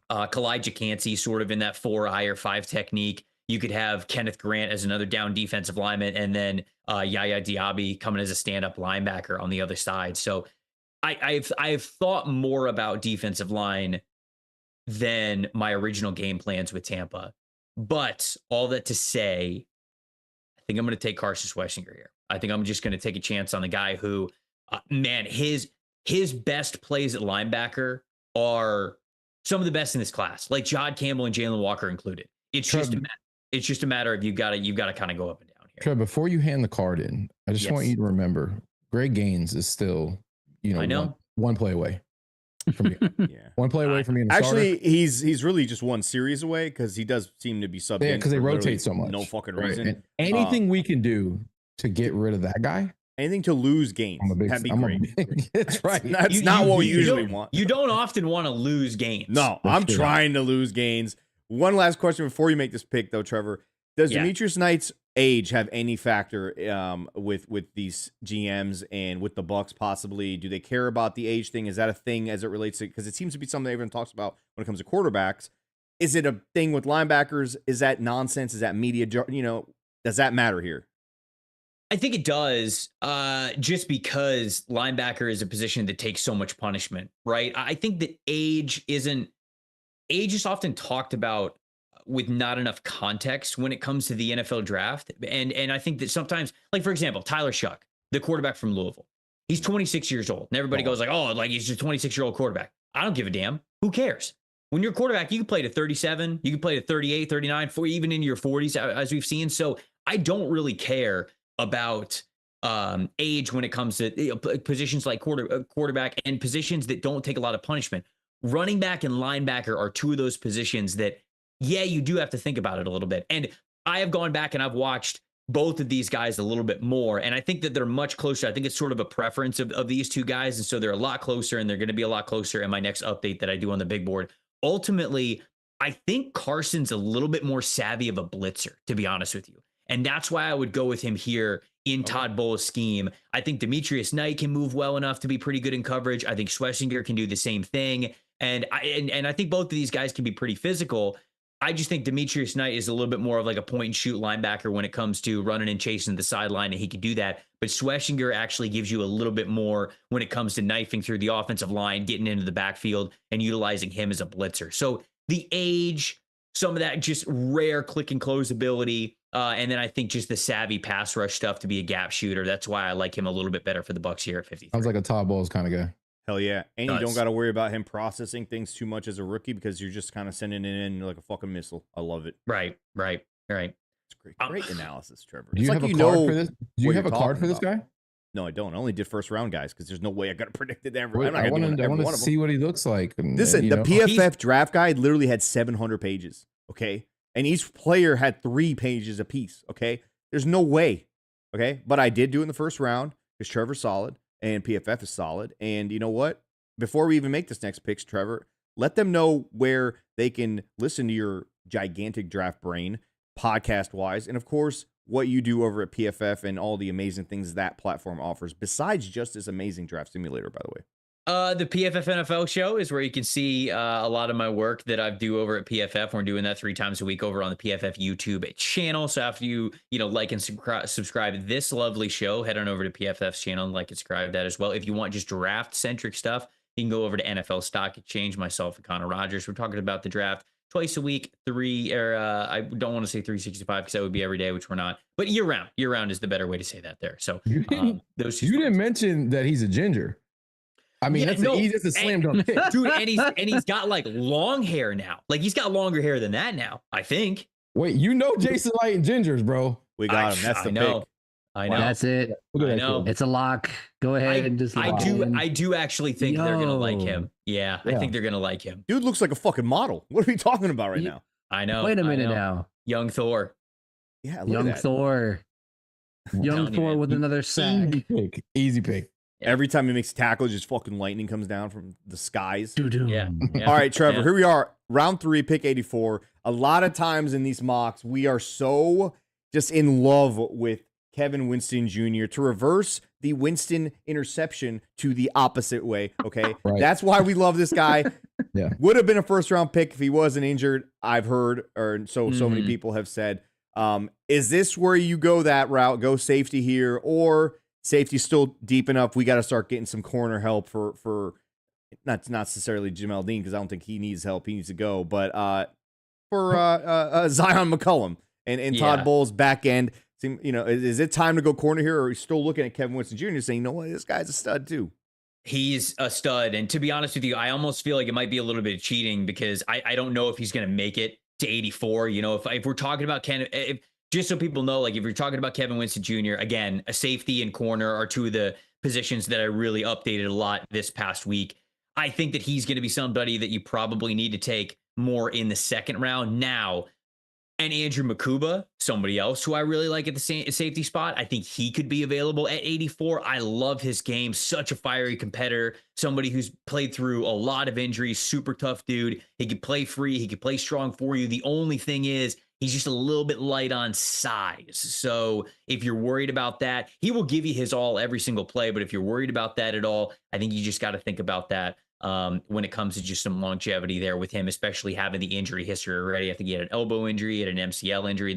Kalijah Kancey sort of in that 4 higher 5 technique. You could have Kenneth Grant as another down defensive lineman, and then Yaya Diaby coming as a stand-up linebacker on the other side. So I've thought more about defensive line than my original game plans with Tampa. But all that to say, I think I'm going to take Carson Schwarzenegger here. I think I'm just going to take a chance on the guy who, his best plays at linebacker are some of the best in this class, like Jod Campbell and Jalen Walker included. It's just a matter of you've got to kind of go up and down here. Trev, before you hand the card in, I just want you to remember, Greg Gaines is still, I know. One play away from me. Yeah. One play away from me. Actually, he's really just one series away, because he does seem to be subbed in. Yeah, because they rotate so much. No fucking reason. And anything we can do to get rid of that guy. Anything to lose Gaines. That'd be great. That's right. That's not what we usually want. You don't often want to lose Gaines. No, I'm trying to lose Gaines. One last question before you make this pick, though, Trevor. Does Demetrius Knight's age have any factor with these GMs and with the Bucs possibly? Do they care about the age thing? Is that a thing as it relates to, because it seems to be something everyone talks about when it comes to quarterbacks. Is it a thing with linebackers? Is that nonsense? Is that media? Does that matter here? I think it does, just because linebacker is a position that takes so much punishment, right? I think that age is often talked about with not enough context when it comes to the NFL draft. And I think that sometimes, like, for example, Tyler Shuck, the quarterback from Louisville, he's 26 years old. And everybody goes like, oh, like he's just a 26-year-old quarterback. I don't give a damn. Who cares? When you're a quarterback, you can play to 37, you can play to 38, 39, even into your 40s, as we've seen. So I don't really care about age when it comes to positions like quarterback and positions that don't take a lot of punishment. Running back and linebacker are two of those positions that, you do have to think about it a little bit. And I have gone back and I've watched both of these guys a little bit more, and I think that they're much closer. I think it's sort of a preference of these two guys, and so they're a lot closer, and they're going to be a lot closer in my next update that I do on the big board. Ultimately, I think Carson's a little bit more savvy of a blitzer, to be honest with you. And that's why I would go with him here in Todd Bowles' scheme. I think Demetrius Knight can move well enough to be pretty good in coverage. I think Schwarzenegger can do the same thing. And I think both of these guys can be pretty physical. I just think Demetrius Knight is a little bit more of like a point and shoot linebacker when it comes to running and chasing the sideline, and he can do that. But Schwarzenegger actually gives you a little bit more when it comes to knifing through the offensive line, getting into the backfield, and utilizing him as a blitzer. So the age, some of that just rare click and close ability, And then I think just the savvy pass rush stuff to be a gap shooter. That's why I like him a little bit better for the Bucs here at 53. Sounds like a Todd Bowles kind of guy. Hell yeah. And you don't got to worry about him processing things too much as a rookie because you're just kind of sending it in like a fucking missile. I love it. Right. It's great. Great analysis, Trevor. Do you have a card for this? Do you have a card for this guy? No, I don't. I only did first round guys because there's no way I got to predict it ever. I want to see what he looks like. Listen, the PFF draft guide literally had 700 pages. Okay. And each player had 3 pages apiece. Okay. There's no way. Okay. But I did do it in the first round because Trevor's solid and PFF is solid. And you know what? Before we even make this next picks, Trevor, let them know where they can listen to your gigantic draft brain podcast wise. And of course, what you do over at PFF and all the amazing things that platform offers, besides just this amazing draft simulator, by the way. The PFF NFL show is where you can see a lot of my work that I do over at PFF. We're doing that 3 times a week over on the PFF YouTube channel. So after you like and subscribe this lovely show, head on over to PFF's channel and like and subscribe that as well. If you want just draft centric stuff, you can go over to NFL Stock Exchange, myself and Connor Rogers. We're talking about the draft twice a week, I don't want to say 365 because that would be every day, which we're not, but year round is the better way to say that there. So you didn't mention that he's a ginger. I mean, that's a slam dunk pick. Dude, and he's got like long hair now. Like he's got longer hair than that now, I think. Wait, Jason Light and gingers, bro. We got him. That's the pick. I know. That's it. I know. It's a lock. Go ahead and just. I do actually think they're gonna like him. Yeah, I think they're gonna like him. Dude looks like a fucking model. What are we talking about right now? I know. Wait a minute now. Young Thor. Yeah, young Thor. Young Thor with another sack. Easy pick. Yeah. Every time he makes a tackle, just fucking lightning comes down from the skies. Yeah. All right, Trevor, here we are. Round 3, pick 84. A lot of times in these mocks, we are so just in love with Kevin Winston Jr. to reverse the Winston interception to the opposite way. Okay. Right. That's why we love this guy. Yeah. Would have been a first round pick if he wasn't injured. I've heard, or so many people have said. Is this where you go that route, go safety here, or safety still deep enough? We got to start getting some corner help for not necessarily Jamel Dean, because I don't think he needs help. He needs to go, but for Zion McCollum and Todd Bowles back end. Is it time to go corner here, or are you still looking at Kevin Winston Jr. saying, you know what, this guy's a stud too? He's a stud. And to be honest with you, I almost feel like it might be a little bit of cheating because I don't know if he's going to make it to 84. If we're talking about just so people know, like if you're talking about Kevin Winston Jr., again, a safety and corner are 2 of the positions that I really updated a lot this past week. I think that he's going to be somebody that you probably need to take more in the second round now. And Andrew Makuba, somebody else who I really like at the safety spot. I think he could be available at 84. I love his game. Such a fiery competitor. Somebody who's played through a lot of injuries. Super tough dude. He could play free. He could play strong for you. The only thing is he's just a little bit light on size. So if you're worried about that, he will give you his all every single play. But if you're worried about that at all, I think you just got to think about that. When it comes to just some longevity there with him, especially having the injury history already. I think he had an elbow injury, he had an MCL injury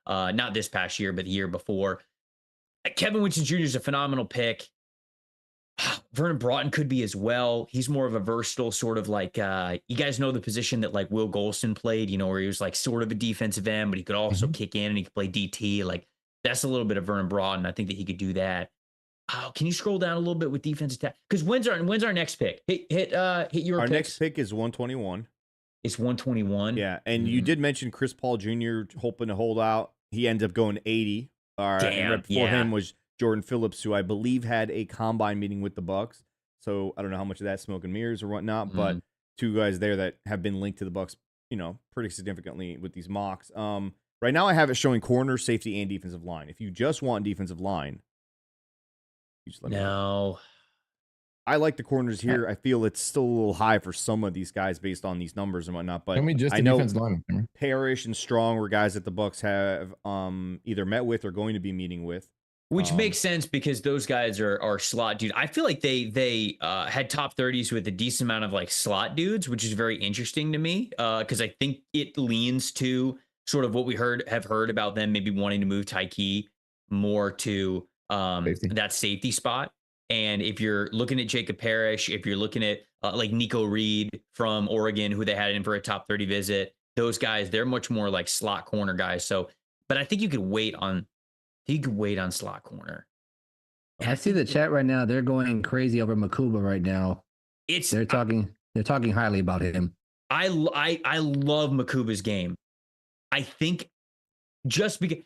not this past year, but the year before. Kevin Winston Jr. is a phenomenal pick. Vernon Broughton could be as well. He's more of a versatile sort of like, you guys know the position that like Will Golston played, where he was like sort of a defensive end, but he could also kick in and he could play DT. Like that's a little bit of Vernon Broughton. I think that he could do that. Oh, can you scroll down a little bit with defensive tackle? Because when's our next pick? Hit your Our picks. next pick is 121. It's 121. Yeah, and you did mention Chris Paul Jr. hoping to hold out. He ended up going 80. And right before him was Jordan Phillips, who I believe had a combine meeting with the Bucs. So I don't know how much of that smoke and mirrors or whatnot, but 2 guys there that have been linked to the Bucs, pretty significantly with these mocks. Right now I have it showing corner, safety, and defensive line. If you just want defensive line, no, I like the corners here. I feel it's still a little high for some of these guys based on these numbers and whatnot. But I know Parrish and Strong were guys that the Bucs have either met with or going to be meeting with, which makes sense because those guys are slot dude. I feel like they had top 30s with a decent amount of like slot dudes, which is very interesting to me because I think it leans to sort of what we have heard about them maybe wanting to move Tyke more to that safety spot. And if you're looking at Jacob Parrish, if you're looking at like Nico Reed from Oregon, who they had in for a top 30 visit, those guys, they're much more like slot corner guys. So but I think you could wait on slot corner. I see the chat right now. They're going crazy over Makuba right now. They're talking highly about him. I love Makuba's game. I think just because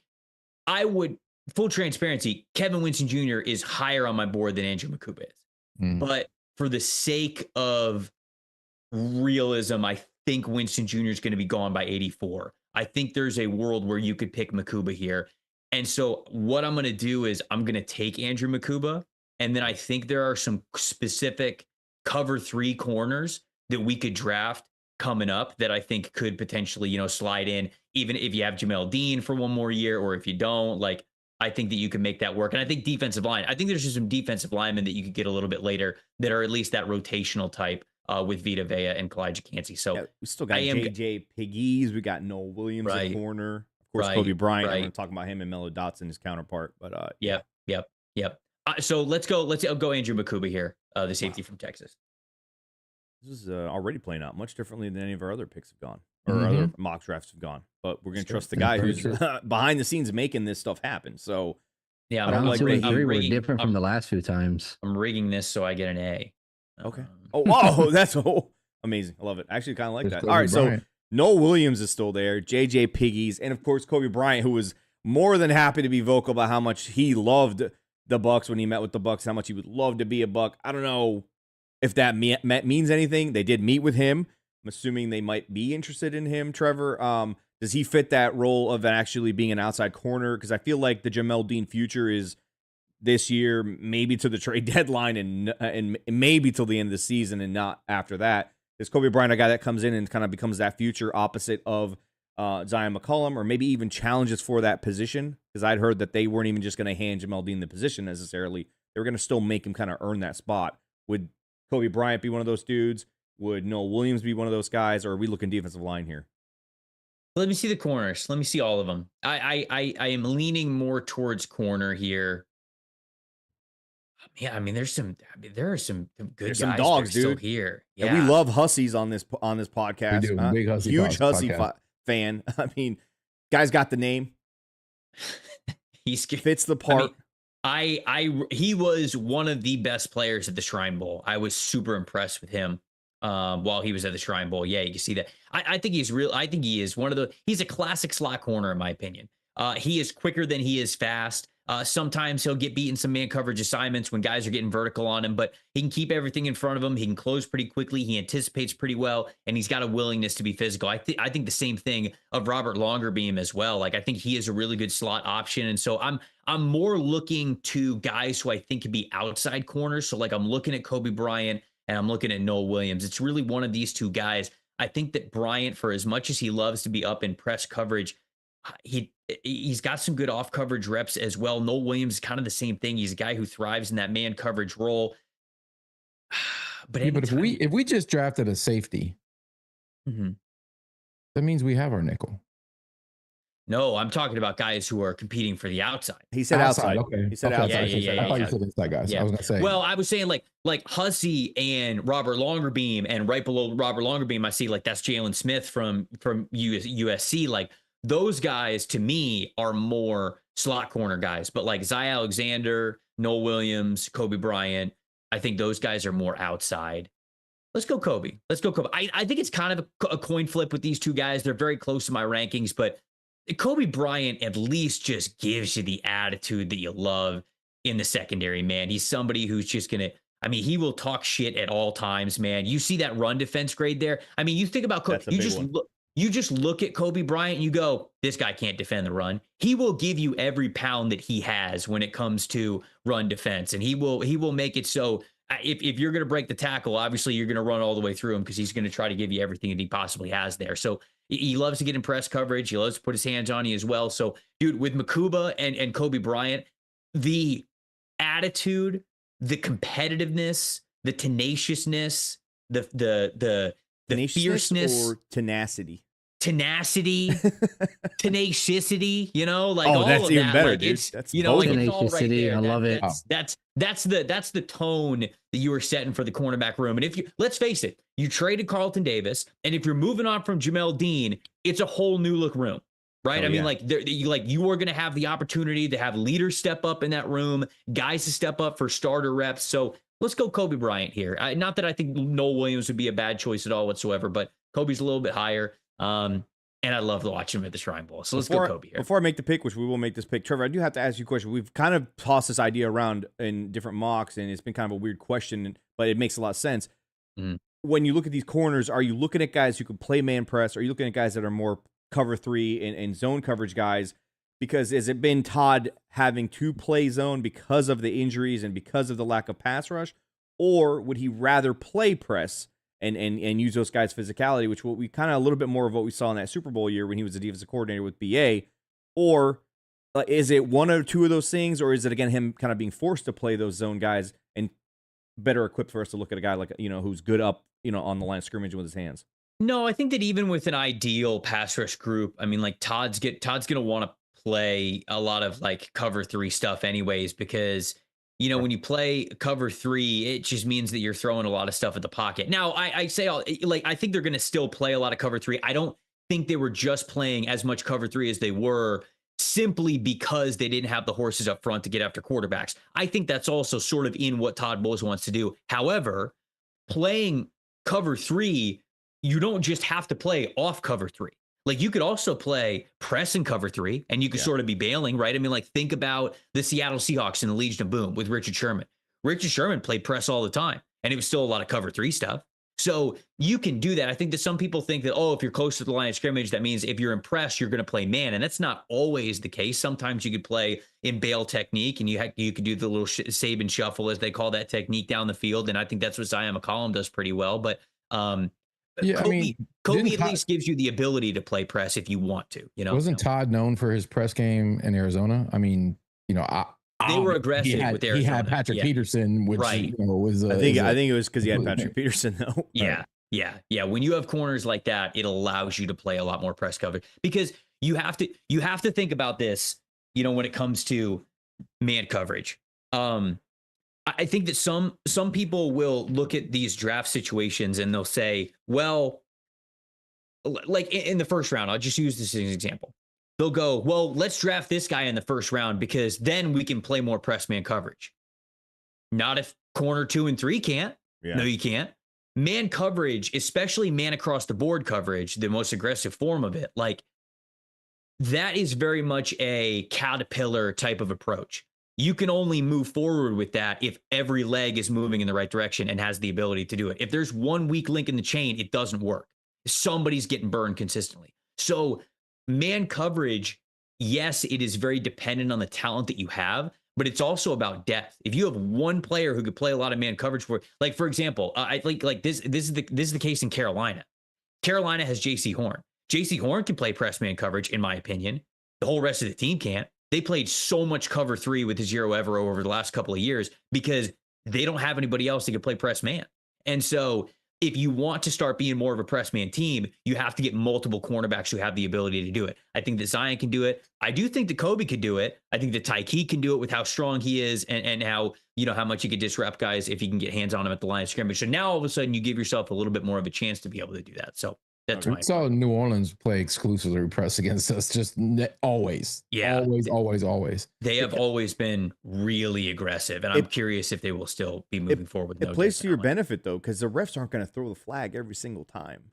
I would, full transparency, Kevin Winston Jr. is higher on my board than Andrew Makuba is. But for the sake of realism, I think Winston Jr. is going to be gone by 84. I think there's a world where you could pick Makuba here. And so what I'm going to do is I'm going to take Andrew Makuba. And then I think there are some specific cover 3 corners that we could draft coming up that I think could potentially, slide in, even if you have Jamel Dean for one more year, or if you don't, like, I think that you can make that work. And I think defensive line, I think there's just some defensive linemen that you could get a little bit later that are at least that rotational type with Vita Vea and Kalijah Kancey. So we still got JJ Piggies. We got Noel Williams at corner. Of course, Kobe Bryant. I'm going to talk about him and Melo Dotson, his counterpart. But Yep. So let's go Andrew Makuba here, the safety from Texas. This is already playing out much differently than any of our other picks have gone, or other mock drafts have gone. But we're going to trust the guy who's behind the scenes making this stuff happen. So, yeah, we're different from the last few times. I'm rigging this so I get an A. Okay. Wow, that's amazing. I love it. I actually kind of like that. All right, so Noel Williams is still there, JJ Piggies, and of course Kobe Bryant, who was more than happy to be vocal about how much he loved the Bucs when he met with the Bucs, how much he would love to be a Buc. I don't know if that means anything. They did meet with him. I'm assuming they might be interested in him. Trevor, does he fit that role of actually being an outside corner? Because I feel like the Jamel Dean future is this year, maybe to the trade deadline, and maybe till the end of the season, and not after that. Is Kobe Bryant a guy that comes in and kind of becomes that future opposite of Zion McCollum, or maybe even challenges for that position? Because I'd heard that they weren't even just going to hand Jamel Dean the position necessarily. They were going to still make him kind of earn that spot. Would Kobe Bryant be one of those dudes? Would Noel Williams be one of those guys? Or are we looking defensive line here? Let me see the corners. Let me see all of them. I am leaning more towards corner here. Yeah, I mean, there are some good guys. Some dogs, dude. Still here. Yeah, and we love hussies on this podcast. We do. Big hussy, huge hussy fan. I mean, guy's got the name. He fits the part. I mean, he was one of the best players at the Shrine Bowl. I was super impressed with him while he was at the Shrine Bowl. Yeah, you can see that. I think he's real. I think he is he's a classic slot corner, in my opinion. He is quicker than he is fast. Sometimes he'll get beaten some man coverage assignments when guys are getting vertical on him, but he can keep everything in front of him. He can close pretty quickly. He anticipates pretty well, and he's got a willingness to be physical. I think the same thing of Robert Longerbeam as well. Like, I think he is a really good slot option. And so I'm more looking to guys who I think could be outside corners. So like, I'm looking at Kobe Bryant and I'm looking at Noel Williams. It's really one of these two guys. I think that Bryant, for as much as he loves to be up in press coverage, he's got some good off coverage reps as well. Noel Williams is kind of the same thing. He's a guy who thrives in that man coverage role. But if we just drafted a safety, that means we have our nickel. No, I'm talking about guys who are competing for the outside. He said outside. Okay. He said outside. I thought you said inside guys. Yeah. I was gonna say. Well, I was saying like Hussey and Robert Longerbeam, and right below Robert Longerbeam, I see like that's Jalen Smith from USC. Like, those guys to me are more slot corner guys, but like Zy Alexander, Noel Williams, Kobe Bryant, I think those guys are more outside. Let's go Kobe. I think it's kind of a coin flip with these two guys. They're very close to my rankings, but Kobe Bryant at least just gives you the attitude that you love in the secondary, man. He's somebody who's just he will talk shit at all times, man. You see that run defense grade there? I mean, you think about Kobe, you just look at Kobe Bryant and you go, this guy can't defend the run. He will give you every pound that he has when it comes to run defense. And he will make it so if you're going to break the tackle, obviously you're going to run all the way through him because he's going to try to give you everything that he possibly has there. So he loves to get in press coverage. He loves to put his hands on you as well. So, dude, with Makuba and Kobe Bryant, the attitude, the competitiveness, the tenaciousness, the fierceness or tenacity, tenacity, like all that's of even that. Better, like dude. it's that's like it's all right tenacity. there. I love it. That's the tone that you were setting for the cornerback room. And let's face it, you traded Carlton Davis, and if you're moving on from Jamel Dean, it's a whole new look room. right? Oh, I mean, yeah. you are going to have the opportunity to have leaders step up in that room, guys to step up for starter reps. So let's go Kobe Bryant here. Not that I think Noel Williams would be a bad choice at all whatsoever, but Kobe's a little bit higher. And I love watching him at the Shrine Bowl. So let's go Kobe here. Before I make the pick, which we will make this pick, Trevor, I do have to ask you a question. We've kind of tossed this idea around in different mocks, and it's been kind of a weird question, but it makes a lot of sense. Mm. When you look at these corners, are you looking at guys who can play man press? Or are you looking at guys that are more cover 3 and zone coverage guys? Because has it been Todd having to play zone because of the injuries and because of the lack of pass rush? Or would he rather play press and use those guys' physicality, which we kind of a little bit more of what we saw in that Super Bowl year when he was the defensive coordinator with BA? Or is it one or two of those things, or is it, again, him kind of being forced to play those zone guys and better equipped for us to look at a guy like, who's good up, on the line of scrimmage with his hands? No, I think that even with an ideal pass rush group, I mean, like Todd's going to want to play a lot of like cover 3 stuff anyways, because when you play cover 3, it just means that you're throwing a lot of stuff at the pocket. Now, I think they're going to still play a lot of cover 3. I don't think they were just playing as much cover 3 as they were simply because they didn't have the horses up front to get after quarterbacks. I think that's also sort of in what Todd Bowles wants to do. However, playing cover 3, you don't just have to play off cover 3. Like you could also play press and cover 3, and you could sort of be bailing, right? I mean, like think about the Seattle Seahawks and the Legion of Boom with Richard Sherman. Richard Sherman played press all the time, and it was still a lot of cover 3 stuff. So you can do that. I think that some people think that, if you're close to the line of scrimmage, that means if you're in press, you're going to play man. And that's not always the case. Sometimes you could play in bail technique, and you could do the little Saban shuffle, as they call that technique, down the field. And I think that's what Zion McCollum does pretty well. But Kobe at least gives you the ability to play press if you want to. Wasn't Todd known for his press game in Arizona? I mean, they were aggressive with Arizona. He had Patrick Peterson, which was. I think it was because he had Patrick Peterson, though. Yeah. When you have corners like that, it allows you to play a lot more press coverage, because you have to think about this. When it comes to man coverage, I think that some people will look at these draft situations and they'll say, well, like in the first round, I'll just use this as an example. They'll go, well, let's draft this guy in the first round because then we can play more press man coverage. Not if corner 2 and 3 can't. Yeah. No, you can't. Man coverage, especially man across the board coverage, the most aggressive form of it, like that is very much a caterpillar type of approach. You can only move forward with that if every leg is moving in the right direction and has the ability to do it. If there's one weak link in the chain, it doesn't work. Somebody's getting burned consistently. So man coverage, yes, it is very dependent on the talent that you have, but it's also about depth. If you have one player who could play a lot of man coverage for example, I think like this is the case in Carolina. Carolina has J.C. Horn. J.C. Horn can play press man coverage, in my opinion. The whole rest of the team can't. They played so much cover 3 with Zero Evero over the last couple of years because they don't have anybody else that can play press man. And so if you want to start being more of a press man team, you have to get multiple cornerbacks who have the ability to do it. I think that Zion can do it. I do think that Kobe could do it. I think that Tyke can do it with how strong he is and how, how much he could disrupt guys if he can get hands on them at the line of scrimmage. So now all of a sudden you give yourself a little bit more of a chance to be able to do that. So that's we saw New Orleans play exclusively press against us, just always. Yeah. Always. They have always been really aggressive, and I'm curious if they will still be moving forward. It plays to your benefit, though, because the refs aren't going to throw the flag every single time.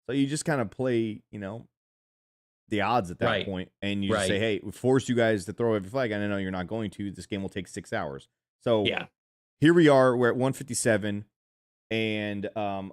So you just kind of play, the odds at that point, and you just say, hey, we forced you guys to throw every flag, and I know you're not going to. This game will take 6 hours. So here we are. We're at 157. And a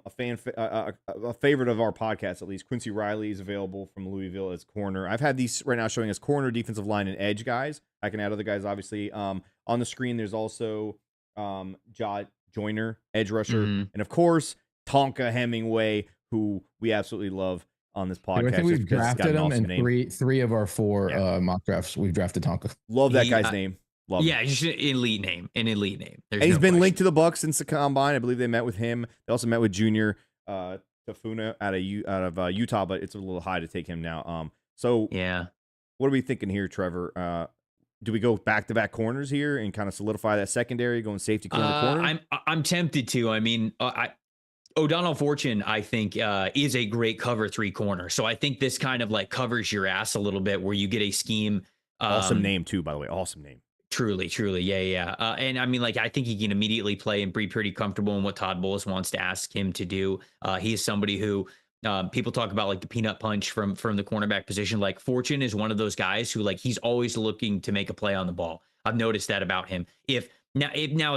favorite of our podcast, at least, Quincy Riley is available from Louisville as corner. I've had these right now showing as corner, defensive line, and edge guys. I can add other guys, obviously. On the screen, there's also Joyner, edge rusher, and of course Tonka Hemingway, who we absolutely love on this podcast. I think we've drafted him in three of our 4 mock drafts. We've drafted Tonka. Love that guy's name. Love him. Just an elite name. There's and he's been linked to the Bucs since the combine. I believe they met with him. They also met with Junior Tafuna out of Utah, but it's a little high to take him now. So what are we thinking here, Trevor? Do we go back-to-back corners here and kind of solidify that secondary, going safety corner? I'm tempted to. I mean, O'Donnell Fortune, I think, is a great cover 3 corner. So I think this kind of like covers your ass a little bit where you get a scheme. Awesome name too, by the way. Awesome name. Truly. Yeah. And I mean, like, I think he can immediately play and be pretty comfortable in what Todd Bowles wants to ask him to do. He is somebody who people talk about like the peanut punch from the cornerback position. Like Fortune is one of those guys who like he's always looking to make a play on the ball. I've noticed that about him. If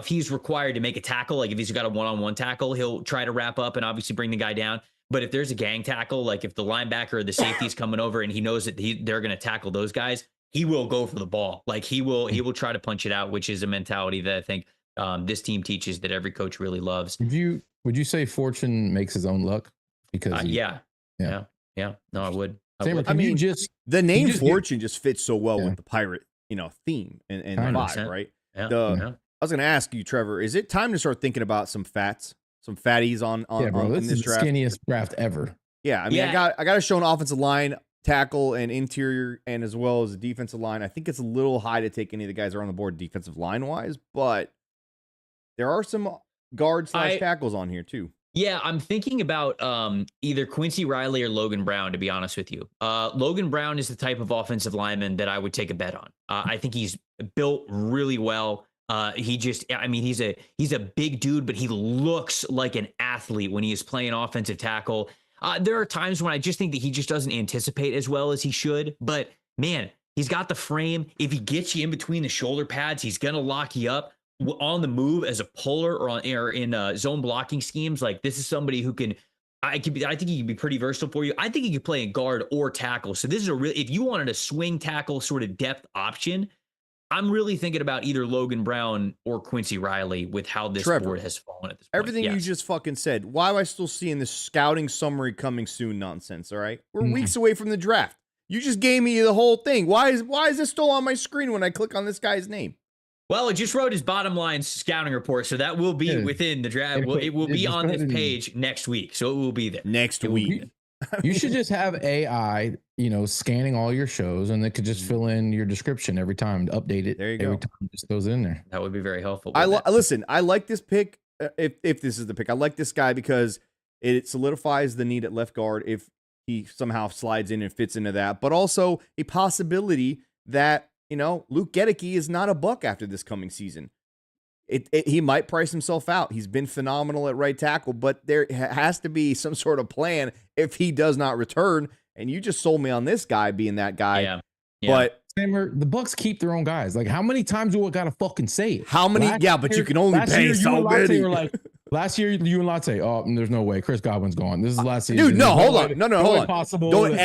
he's required to make a tackle, like if he's got a one-on-one tackle, he'll try to wrap up and obviously bring the guy down. But if there's a gang tackle, like if the linebacker or the safety is coming over and he knows that they're going to tackle those guys, he will go for the ball. Like he will try to punch it out, which is a mentality that I think this team teaches that every coach really loves. Would you say Fortune makes his own luck? Because yeah. No, I would. I mean, the name Fortune just fits so well with the pirate, theme and vibe, right? Yeah. I was going to ask you, Trevor, is it time to start thinking about some fatties on this in this is draft? The skinniest draft ever. Yeah, I mean, I got to show an offensive line, tackle, and interior, and as well as a defensive line. I think it's a little high to take any of the guys that are on the board defensive line wise, but there are some guards / tackles on here too. Yeah, I'm thinking about either Quincy Riley or Logan Brown, to be honest with you. Logan Brown is the type of offensive lineman that I would take a bet on. I think he's built really well. He's a big dude, but he looks like an athlete when he is playing offensive tackle. There are times when I just think that he just doesn't anticipate as well as he should. But man, he's got the frame. If he gets you in between the shoulder pads, he's going to lock you up on the move as a puller or in zone blocking schemes. Like this is somebody who can, I think he can be pretty versatile for you. I think he could play in guard or tackle. So this is if you wanted a swing tackle sort of depth option, I'm really thinking about either Logan Brown or Quincy Riley with how this board has fallen at this point. Everything you just fucking said. Why am I still seeing this scouting summary coming soon nonsense? All right. We're weeks away from the draft. You just gave me the whole thing. Why is this still on my screen when I click on this guy's name? Well, it just wrote his bottom line scouting report, so that will be within the draft. It will be on this page next week, so it will be there. Next week. You should just have AI, scanning all your shows, and it could just fill in your description every time, update it. There you go. Every time it just goes in there. That would be very helpful. Listen, I like this pick. If this is the pick, I like this guy because it solidifies the need at left guard if he somehow slides in and fits into that, but also a possibility that Luke Gedeke is not a Buck after this coming season. He might price himself out. He's been phenomenal at right tackle, but there has to be some sort of plan if he does not return. And you just sold me on this guy being that guy. Yeah. But Sammer, the Bucs keep their own guys. Like, how many times do I gotta fucking say it? How many? But you can only pay so many. Last year, you and Latte, there's no way. Chris Godwin's gone. This is last season. Dude, no, hold on. No, hold on. Don't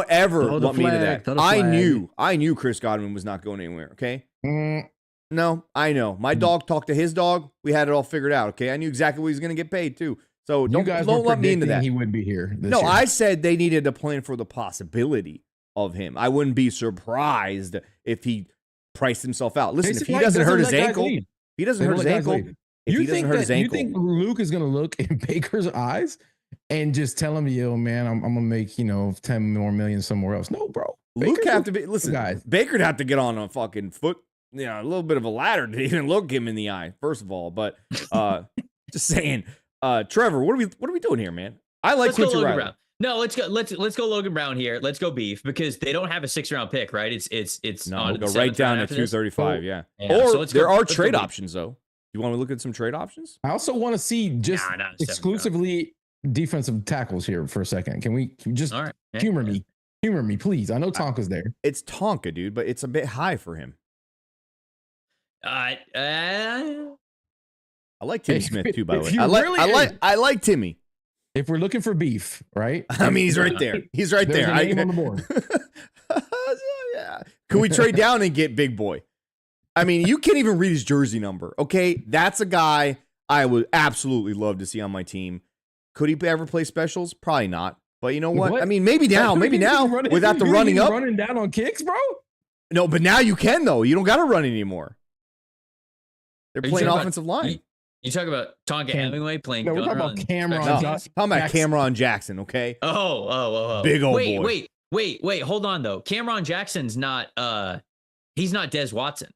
ever lump me into that. I knew Chris Godwin was not going anywhere, okay? No, I know. My dog talked to his dog. We had it all figured out, okay? I knew exactly what he was going to get paid, too. So don't let me into that. He would be here this year. year. I said they needed to plan for the possibility of him. I wouldn't be surprised if he priced himself out. Listen, if he doesn't hurt his ankle, you think Luke is going to look in Baker's eyes and just tell him, yo, man, I'm going to make, 10 more million somewhere else? No, bro. Luke have to be, listen, guys. Baker'd have to get on a fucking foot, a little bit of a ladder to even look him in the eye, first of all. But just saying, Trevor, what are we doing here, man? I like Quincy Riley. Brown. No, let's go Logan Brown here. Let's go beef because they don't have a 6th round pick, right? It's no, we'll go right down at 235. Yeah. Or so there are trade options though. You want to look at some trade options? I also want to see just exclusively defensive tackles here for a second. Can we just humor me? Humor me, please. I know Tonka's there. It's Tonka, dude, but it's a bit high for him. I like Timmy Smith too, by the way. I like Timmy. If we're looking for beef, right? I mean, he's right there. He's right there. A name on the board. Yeah. Can we trade down and get Big Boy? I mean, you can't even read his jersey number. Okay, that's a guy I would absolutely love to see on my team. Could he ever play specials? Probably not. But you know what? I mean, maybe now without the running up, running down on kicks, bro. No, but now you can though. You don't got to run anymore. They're playing offensive line. You talk about Tonka Hemingway playing. No, we're talking about Cameron. Talking about Cameron Jackson. Okay. Oh. Big old boy. Wait. Hold on though. Cameron Jackson's not. He's not Des Watson,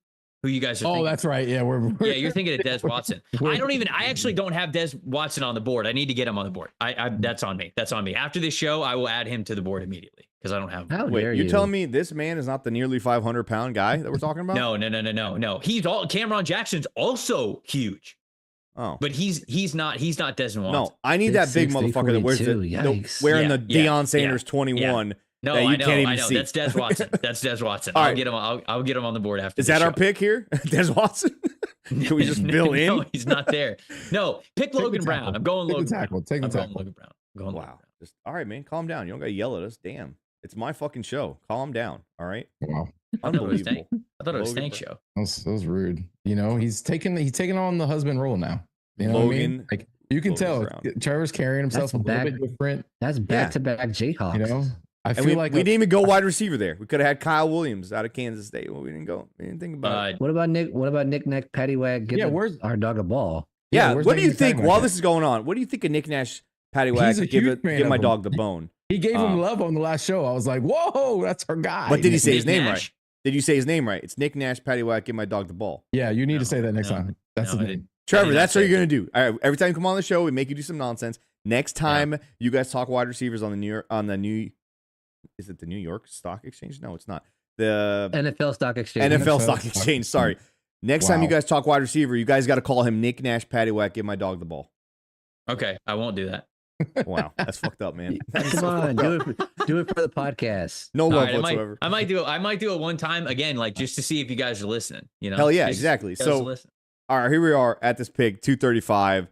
who you guys are Oh, thinking. that's right. Yeah, Yeah, you're thinking of Des Watson. I actually don't have Des Watson on the board. I need to get him on the board. That's on me. That's on me. After this show, I will add him to the board immediately because I don't have him. How Wait, dare you're you? telling me this man is not the nearly 500-pound guy that we're talking about? No. Cameron Jackson's also huge. Oh, But he's not Desmond Watson. no, I need that big 6'6", motherfucker that wears the Yikes. wearing Yeah, the yeah, Deion Sanders 21. No, that you I know, can't even I know. see. That's Des Watson. That's Des Watson. All I'll right. get him. I'll get him on the board after. Is this that our show. pick here? Des Watson? Can we just bill in? No, he's not there. No, pick Take the Logan Brown. tackle. I'm going Take the Logan tackle. Brown. Take the I'm going tackle. Logan Brown. I'm going Logan Wow. Brown. Just, all right, man. Calm down. You don't got to yell at us. Damn. It's my fucking show. Calm down. All right. Wow, I thought it was Unbelievable. I thought it was Logan Stank Brown. Show. that was rude. You know, he's taking on the husband role now. You know what I mean? Logan- Like you can Logan tell Brown. Trevor's carrying himself That's a little back- bit different. That's back-to-back Jayhawks. You know, I And feel we, like we didn't even go wide receiver there. We could have had Kyle Williams out of Kansas State. Well, we didn't go. We didn't think about it. What about Nick? What about Nick Nack Paddywhack? Yeah, where's- our dog a ball? Yeah. where's What do you Nick think Nack while at? this is going on? What do you think of Nick Nash, Patty He's Wag? a Give huge fan my of him. dog the bone. He gave him love on the last show. I was like, whoa, that's our guy. But did he say his Nick name Nash? right? Did you say his name right? It's Nick Nash, Patty Wag, give my dog the ball. Yeah, you need No, to say that next no, time. That's no, the I name. didn't. Trevor, not that's what say you're gonna do. All right, every time you come on the show, we make you do some nonsense. Next time you guys talk wide receivers on the is it the New York Stock Exchange? No, it's not. The NFL Stock Exchange. NFL Stock Exchange. Sorry. Next time you Wow. guys talk wide receiver, you guys got to call him Nick Nash, Patty Whack, give my dog the ball. Okay, I won't do that. Wow, that's fucked up, man. That's Come so on, fucked up. do it for the podcast. No All love right, whatsoever. I might do it one time again, like just to see if you guys are listening. You know? Hell yeah, Just- exactly. you guys So, listen. all right, here we are at this pick, 235.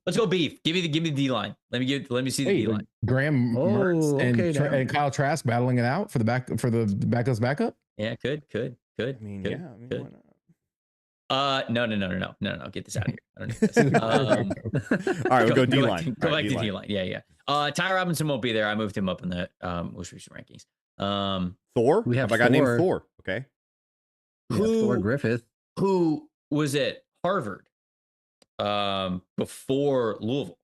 Let's go beef. Give me the D line. Let me see the D Hey, line. Graham Oh, Mertz okay, now. and Kyle Trask battling it out for the backup's backup. Yeah, good. I mean, good, yeah. I mean, good. why not? No. Get this out of here. I don't need this. All right, we'll go D line. Go back to D line. Yeah. Ty Robinson won't be there. I moved him up in the most recent rankings. Thor? We have a guy named Thor. Thor. Okay. Yeah, Thor Griffith. Who was at Harvard before Louisville,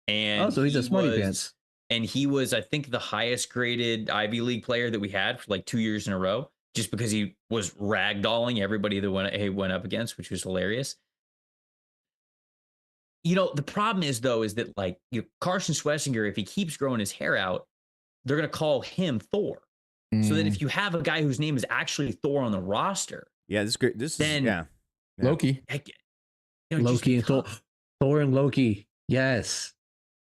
and Oh, so he's a he smarty was- pants. And he was, I think, the highest graded Ivy League player that we had for like 2 years in a row, just because he was ragdolling everybody that he went up against, which was hilarious. You know, the problem is that like Carson Schlesinger, if he keeps growing his hair out, they're gonna call him Thor. So that if you have a guy whose name is actually Thor on the roster, Yeah, this is great. This is, Then- yeah. Loki. heck, you know, just Loki and Thor. tough. Thor and Loki. Yes.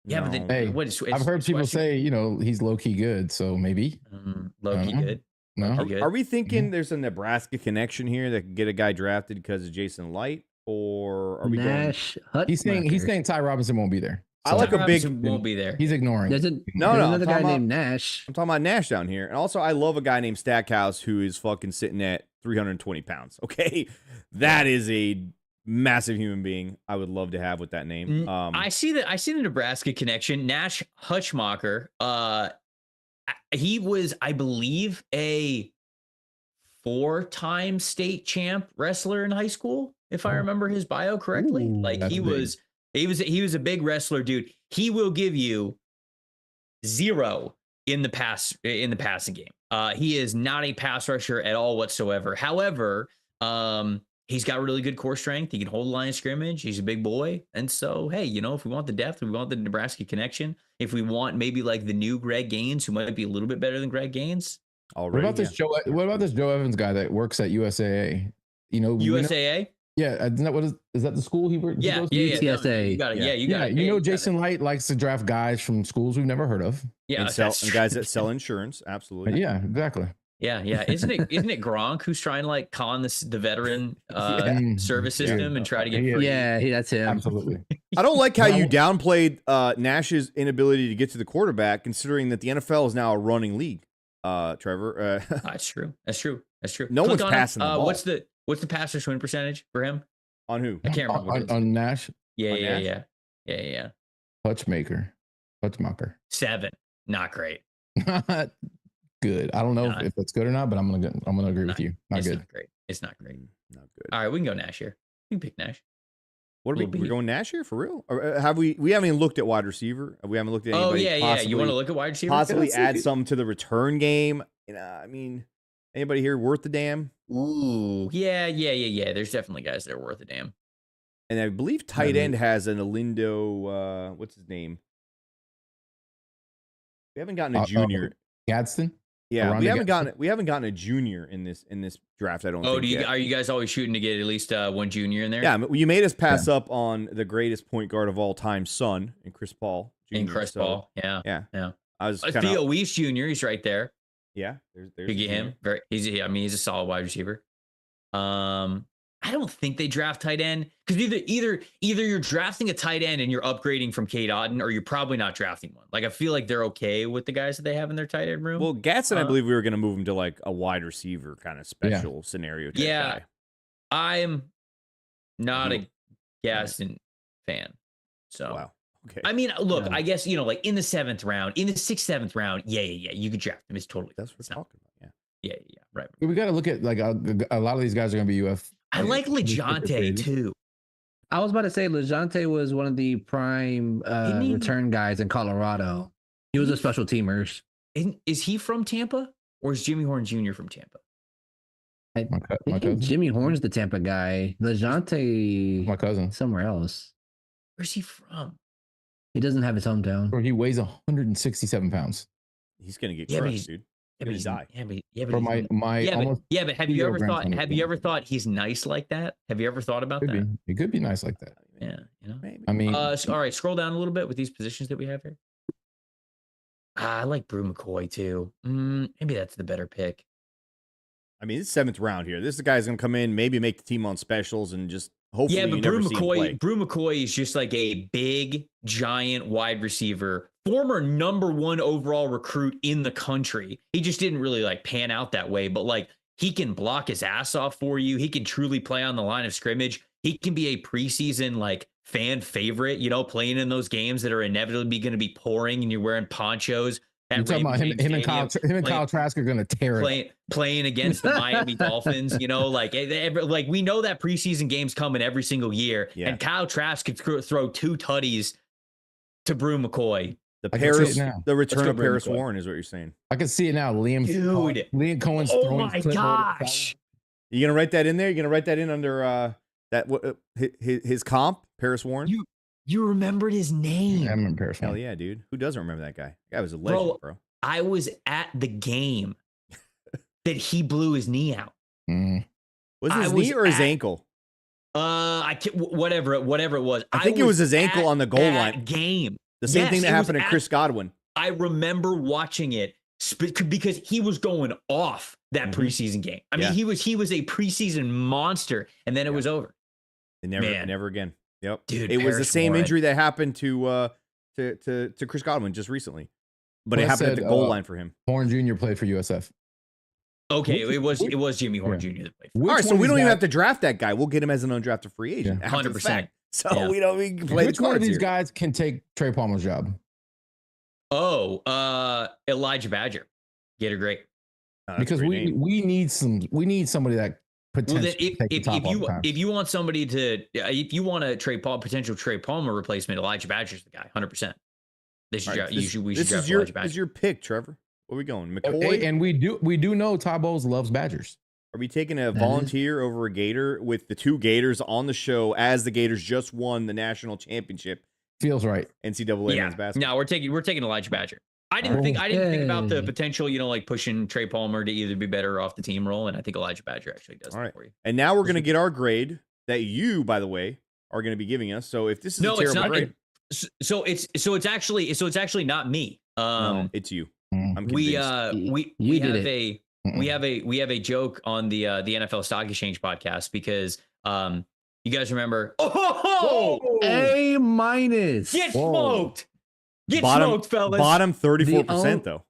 Yeah, but then No. Hey, what is? I've heard people say, he's low key good, so maybe. Loki Uh-huh. good. No, Loki good. Are we thinking there's a Nebraska connection here that could get a guy drafted because of Jason Light? Or are we going? Nash. he's saying Ty Robinson won't be there. I So like a big- Robinson won't be there. He's ignoring. There's, it. No, there's no, another I'm guy talking named Nash. I'm talking about Nash down here. And also, I love a guy named Stackhouse who is fucking sitting at 320 pounds. Okay. That is a massive human being I would love to have with that name. I see the Nebraska connection. Nash Hutchmacher. He was, I believe, a 4-time state champ wrestler in high school, if I remember his bio correctly. Ooh, Like that's he big. was a big wrestler, dude. He will give you 0 in the passing game. He is not a pass rusher at all whatsoever. However, he's got really good core strength. He can hold the line of scrimmage. He's a big boy. And so, hey, if we want the depth, we want the Nebraska connection. If we want maybe like the new Greg Gaines, who might be a little bit better than Greg Gaines. What already. about this What about this Joe Evans guy that works at USAA? USAA? Yeah, isn't that is that the school he works? Yeah. UTSA. You got it. Yeah. Yeah, you got it. You Yeah, know, got it. Jason Light likes to draft guys from schools we've never heard of. Yeah, and guys that sell insurance. Absolutely. Yeah, exactly. Yeah. Isn't it Gronk who's trying to like con the veteran service Yeah. system and try to get Yeah. free? Yeah, that's him. Absolutely. I don't like how No. you downplayed Nash's inability to get to the quarterback, considering that the NFL is now a running league. Trevor, That's true. That's true. No Click one's on him. passing the ball. What's the passer swing percentage for him? on who? I can't remember. what it is. On Nash, on Yeah. Hutchmacher. 7. Not great. Not good. I don't know Not- if that's good or not, but I'm gonna agree with you. Not It's good. not great. It's not great. Not good. All right, we can go Nash here. We can pick Nash. What are we? Little We're beat. going Nash here for real? Or have we? We haven't even looked at wide receiver. We haven't looked at. Oh Anybody yeah. You want to look at wide receiver? possibly Let's see if add you- some to the return game? I mean, Anybody here worth the damn? Ooh, yeah. There's definitely guys that are worth a damn. And I believe tight end has an Alindo. What's his name? We haven't gotten a junior. Gadsden. Yeah, we haven't gotten a junior in this draft. I don't. Oh, think are you guys always shooting to get at least one junior in there? Yeah, you made us pass up on the greatest point guard of all time, son, and Chris Paul. Jr., and Chris Paul, yeah. I was Theo Weiss Jr. He's right there. Yeah, there's you get him. He's a solid wide receiver. I don't think they draft tight end because either you're drafting a tight end and you're upgrading from Cade Otton, or you're probably not drafting one. Like I feel like they're okay with the guys that they have in their tight end room. Well, Gatson, I believe we were going to move him to like a wide receiver kind of special scenario type guy. I'm not a Gaston fan. So wow. Okay. I mean, look, I guess like in the 7th round, in the 6th, 7th round, you could draft him. It's totally that's what we're talking about. Yeah, right. We got to look at like a lot of these guys are going to be UF. I like LeJounte too. I was about to say LeJounte was one of the prime return guys in Colorado. He was a special teamer. Is he from Tampa, or is Jimmy Horn Jr. from Tampa? I think Jimmy Horn's the Tampa guy. LeJounte, my cousin, somewhere else. Where's he from? He doesn't have his hometown. Or he weighs 167 pounds. He's gonna get crushed, dude. But have you ever thought he's nice like that? Have you ever thought about that? He could be nice like that. Yeah, maybe. I mean, all right, scroll down a little bit with these positions that we have here. I like Brew McCoy too. Maybe that's the better pick. I mean, it's 7th round here. This is the guy's gonna come in, maybe make the team on specials, and just hopefully. Yeah, but Brew McCoy is just like a big, giant wide receiver. Former #1 overall recruit in the country. He just didn't really like pan out that way, but like he can block his ass off for you. He can truly play on the line of scrimmage. He can be a preseason like fan favorite, playing in those games that are inevitably going to be pouring and you're wearing ponchos. You're talking about him and Kyle Trask are going to tear it. Playing against the Miami Dolphins, like we know that preseason game's coming every single year. Yeah. And Kyle Trask could throw 2 tutties to Brew McCoy. The return of Paris Warren is what you're saying. I can see it now. Liam Cohen's throwing. Oh my gosh! You gonna write that in there? You gonna write that in under his comp, Paris Warren? You remembered his name? I remember Paris Warren. Hell yeah, dude! Who doesn't remember that guy? That guy was a legend, bro. I was at the game that he blew his knee out. Was it his knee or his ankle? I can't, whatever it was. I think it was his ankle on the goal line game. The same thing that happened to Chris Godwin. I remember watching it because he was going off that preseason game. I mean, he was a preseason monster, and then it was over. And never again. Yep, dude. It was the same injury that happened to Chris Godwin just recently, but it happened at the goal line for him. Horn Jr. played for USF. Okay, it was Jimmy Horn Jr. that played. All right, so we don't even have to draft that guy. We'll get him as an undrafted free agent. 100%. So we can play Which one of these guys can take Trey Palmer's job? Elijah Badger. Gator great. Because we need somebody that potentially if you want somebody to potential Trey Palmer replacement, Elijah Badger's the guy. 100%. We should draft Elijah Badger. This is your pick, Trevor. Where are we going? McCoy? And we do know Ty Bowles loves Badgers. Are we taking a volunteer over a Gator with the 2 Gators on the show as the Gators just won the national championship? Feels right. NCAA men's basketball. No, we're taking Elijah Badger. I didn't think about the potential, like pushing Trey Palmer to either be better off the team role, and I think Elijah Badger actually does that for you. And now we're going to get our grade that you, by the way, are going to be giving us. So if this is a terrible grade, it's actually not me. No, it's you. I'm convinced. We have a joke on the NFL Stock Exchange podcast because you guys remember A-. Get smoked. Get smoked, fellas. Bottom 34% though.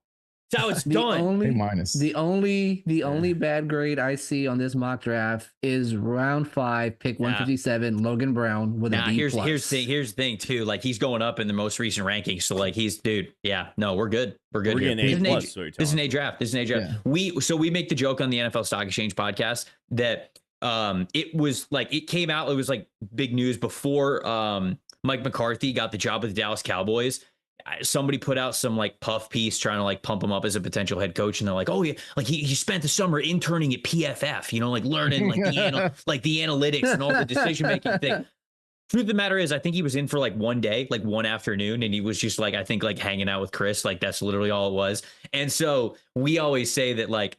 That's how it's done. The only bad grade I see on this mock draft is round 5, pick 157, Logan Brown with a B+. Here's the thing too. Like he's going up in the most recent rankings, so like we're good. We're good. We're here. this is an A draft. Yeah. We make the joke on the NFL Stock Exchange podcast that it was like it came out. It was like big news before Mike McCarthy got the job with the Dallas Cowboys. somebody put out some like puff piece trying to like pump him up as a potential head coach, and they're like, oh yeah, like he spent the summer interning at PFF, you know, like learning like the analytics and all the decision making thing. Truth of the matter is, I think he was in for like one day, like one afternoon, and he was just like, I think like hanging out with Chris, like that's literally all it was. And so we always say that like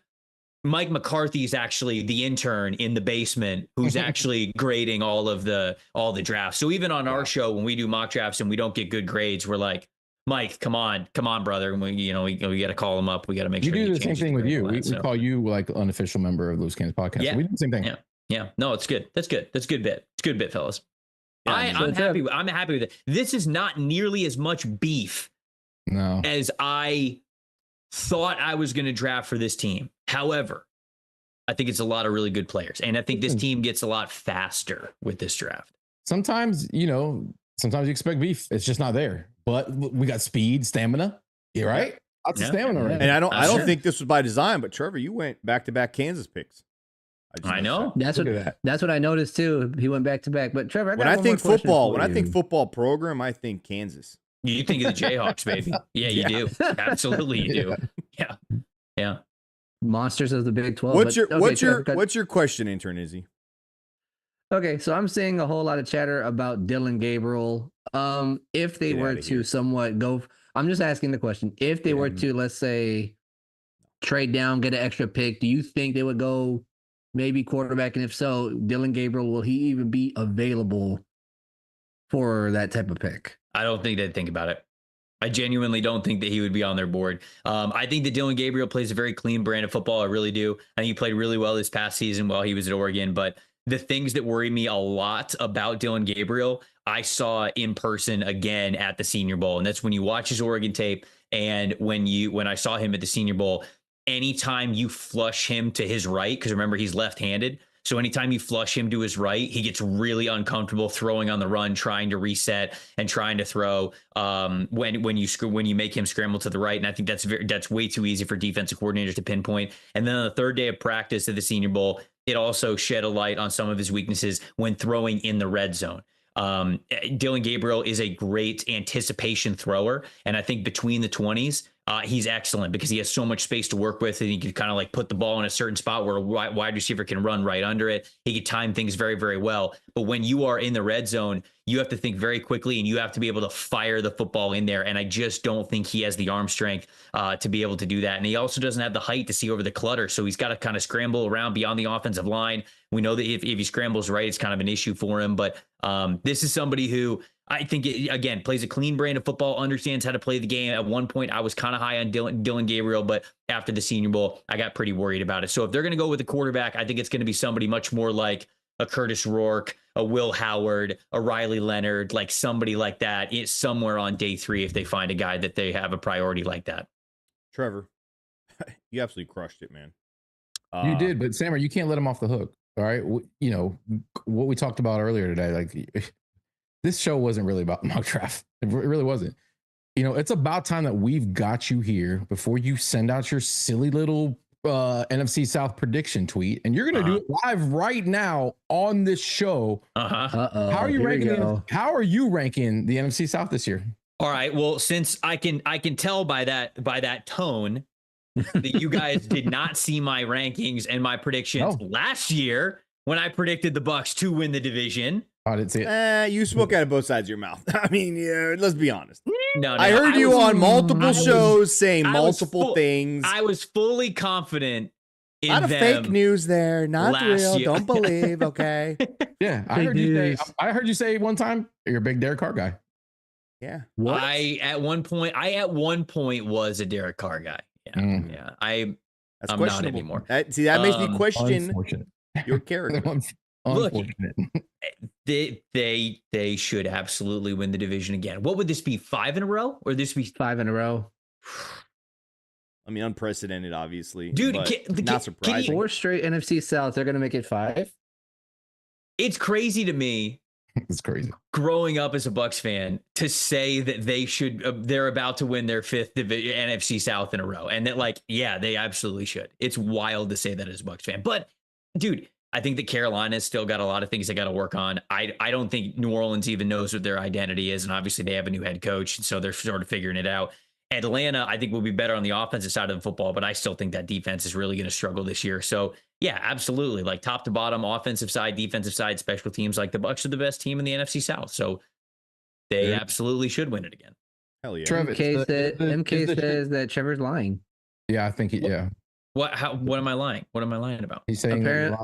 Mike McCarthy is actually the intern in the basement who's actually grading all the drafts. So even on our show, when we do mock drafts and we don't get good grades, we're like, Mike, come on, brother. And we got to call him up. We got to make sure. We do the same thing with you. We call you like unofficial member of Loose Cannons podcast. Yeah. We do the same thing. Yeah. Yeah. No, it's good. That's good. That's a good bit. It's a good bit, fellas. Yeah, I'm happy with it. This is not nearly as much beef as I thought I was going to draft for this team. However, I think it's a lot of really good players, and I think this team gets a lot faster with this draft. Sometimes you expect beef. It's just not there. But we got speed, stamina. Yeah, right. Lots of stamina. Right? And I don't think this was by design, but Trevor, you went back-to-back Kansas picks. I know. That's what I noticed too. He went back to back. But Trevor, when I think football program, I think Kansas. You think of the Jayhawks, baby. Yeah, you do. Absolutely, you do. Yeah. Monsters of the Big 12. What's your question, intern Izzy? Okay, so I'm seeing a whole lot of chatter about Dylan Gabriel. If they were to somewhat go, I'm just asking the question. If they were to, let's say, trade down, get an extra pick, do you think they would go maybe quarterback? And if so, Dylan Gabriel, will he even be available for that type of pick? I don't think they'd think about it. I genuinely don't think that he would be on their board. I think that Dylan Gabriel plays a very clean brand of football. I really do. I think he played really well this past season while he was at Oregon. But the things that worry me a lot about Dylan Gabriel, I saw in person again at the Senior Bowl. And that's when you watch his Oregon tape. And when I saw him at the Senior Bowl, anytime you flush him to his right, because remember, he's left-handed. So anytime you flush him to his right, he gets really uncomfortable throwing on the run, trying to reset and trying to throw when you make him scramble to the right. And I think that's way too easy for defensive coordinators to pinpoint. And then on the third day of practice at the Senior Bowl, it also shed a light on some of his weaknesses when throwing in the red zone. Dylan Gabriel is a great anticipation thrower. And I think between the 20s, he's excellent because he has so much space to work with, and he can kind of like put the ball in a certain spot where a wide receiver can run right under it. He can time things very, very well. But when you are in the red zone, you have to think very quickly and you have to be able to fire the football in there. And I just don't think he has the arm strength to be able to do that. And he also doesn't have the height to see over the clutter. So he's got to kind of scramble around beyond the offensive line. We know that if he scrambles right, it's kind of an issue for him. But this is somebody who I think, again, plays a clean brand of football, understands how to play the game. At one point, I was kind of high on Dylan Gabriel, but after the Senior Bowl, I got pretty worried about it. So if they're going to go with a quarterback, I think it's going to be somebody much more like a Curtis Rourke, a Will Howard, a Riley Leonard, like somebody like that. It's somewhere on day 3 if they find a guy that they have a priority like that. Trevor, you absolutely crushed it, man. You did, but Sammer, you can't let him off the hook. All right. You know, what we talked about earlier today, like this show wasn't really about mock draft. It really wasn't. You know, it's about time that we've got you here before you send out your silly little NFC South prediction tweet, and you're going to do it live right now on this show. How are you ranking? How are you ranking the NFC South this year? All right. Well, since I can tell by that tone that you guys did not see my rankings and my predictions last year when I predicted the Bucs to win the division. I didn't see it. You spoke out of both sides of your mouth. I mean, yeah, let's be honest. No, I heard you on multiple shows saying multiple things. I was fully confident in a lot of fake news there, not real. Year. Don't believe. Okay. Yeah, I heard you say one time you're a big Derek Carr guy. Yeah. What? I at one point was a Derek Carr guy. Yeah. Yeah. I'm not anymore. That makes me question your character. Look, they should absolutely win the division again. What would this be? 5 in a row, or this be 5 in a row? I mean, unprecedented, obviously. Dude, not surprising. 4 straight NFC South. They're going to make it 5. It's crazy to me. It's crazy. Growing up as a Bucs fan, to say that they're about to win their 5th NFC South in a row, and that, like, yeah, they absolutely should. It's wild to say that as a Bucs fan, but dude, I think that Carolina's still got a lot of things they got to work on. I don't think New Orleans even knows what their identity is. And obviously they have a new head coach. So they're sort of figuring it out. Atlanta, I think, will be better on the offensive side of the football, but I still think that defense is really going to struggle this year. So, yeah, absolutely. Like top to bottom, offensive side, defensive side, special teams, like the Bucs are the best team in the NFC South. So they absolutely should win it again. Hell yeah. MK says that Trevor's lying. Yeah, I think yeah. What am I lying? What am I lying about? He's saying they're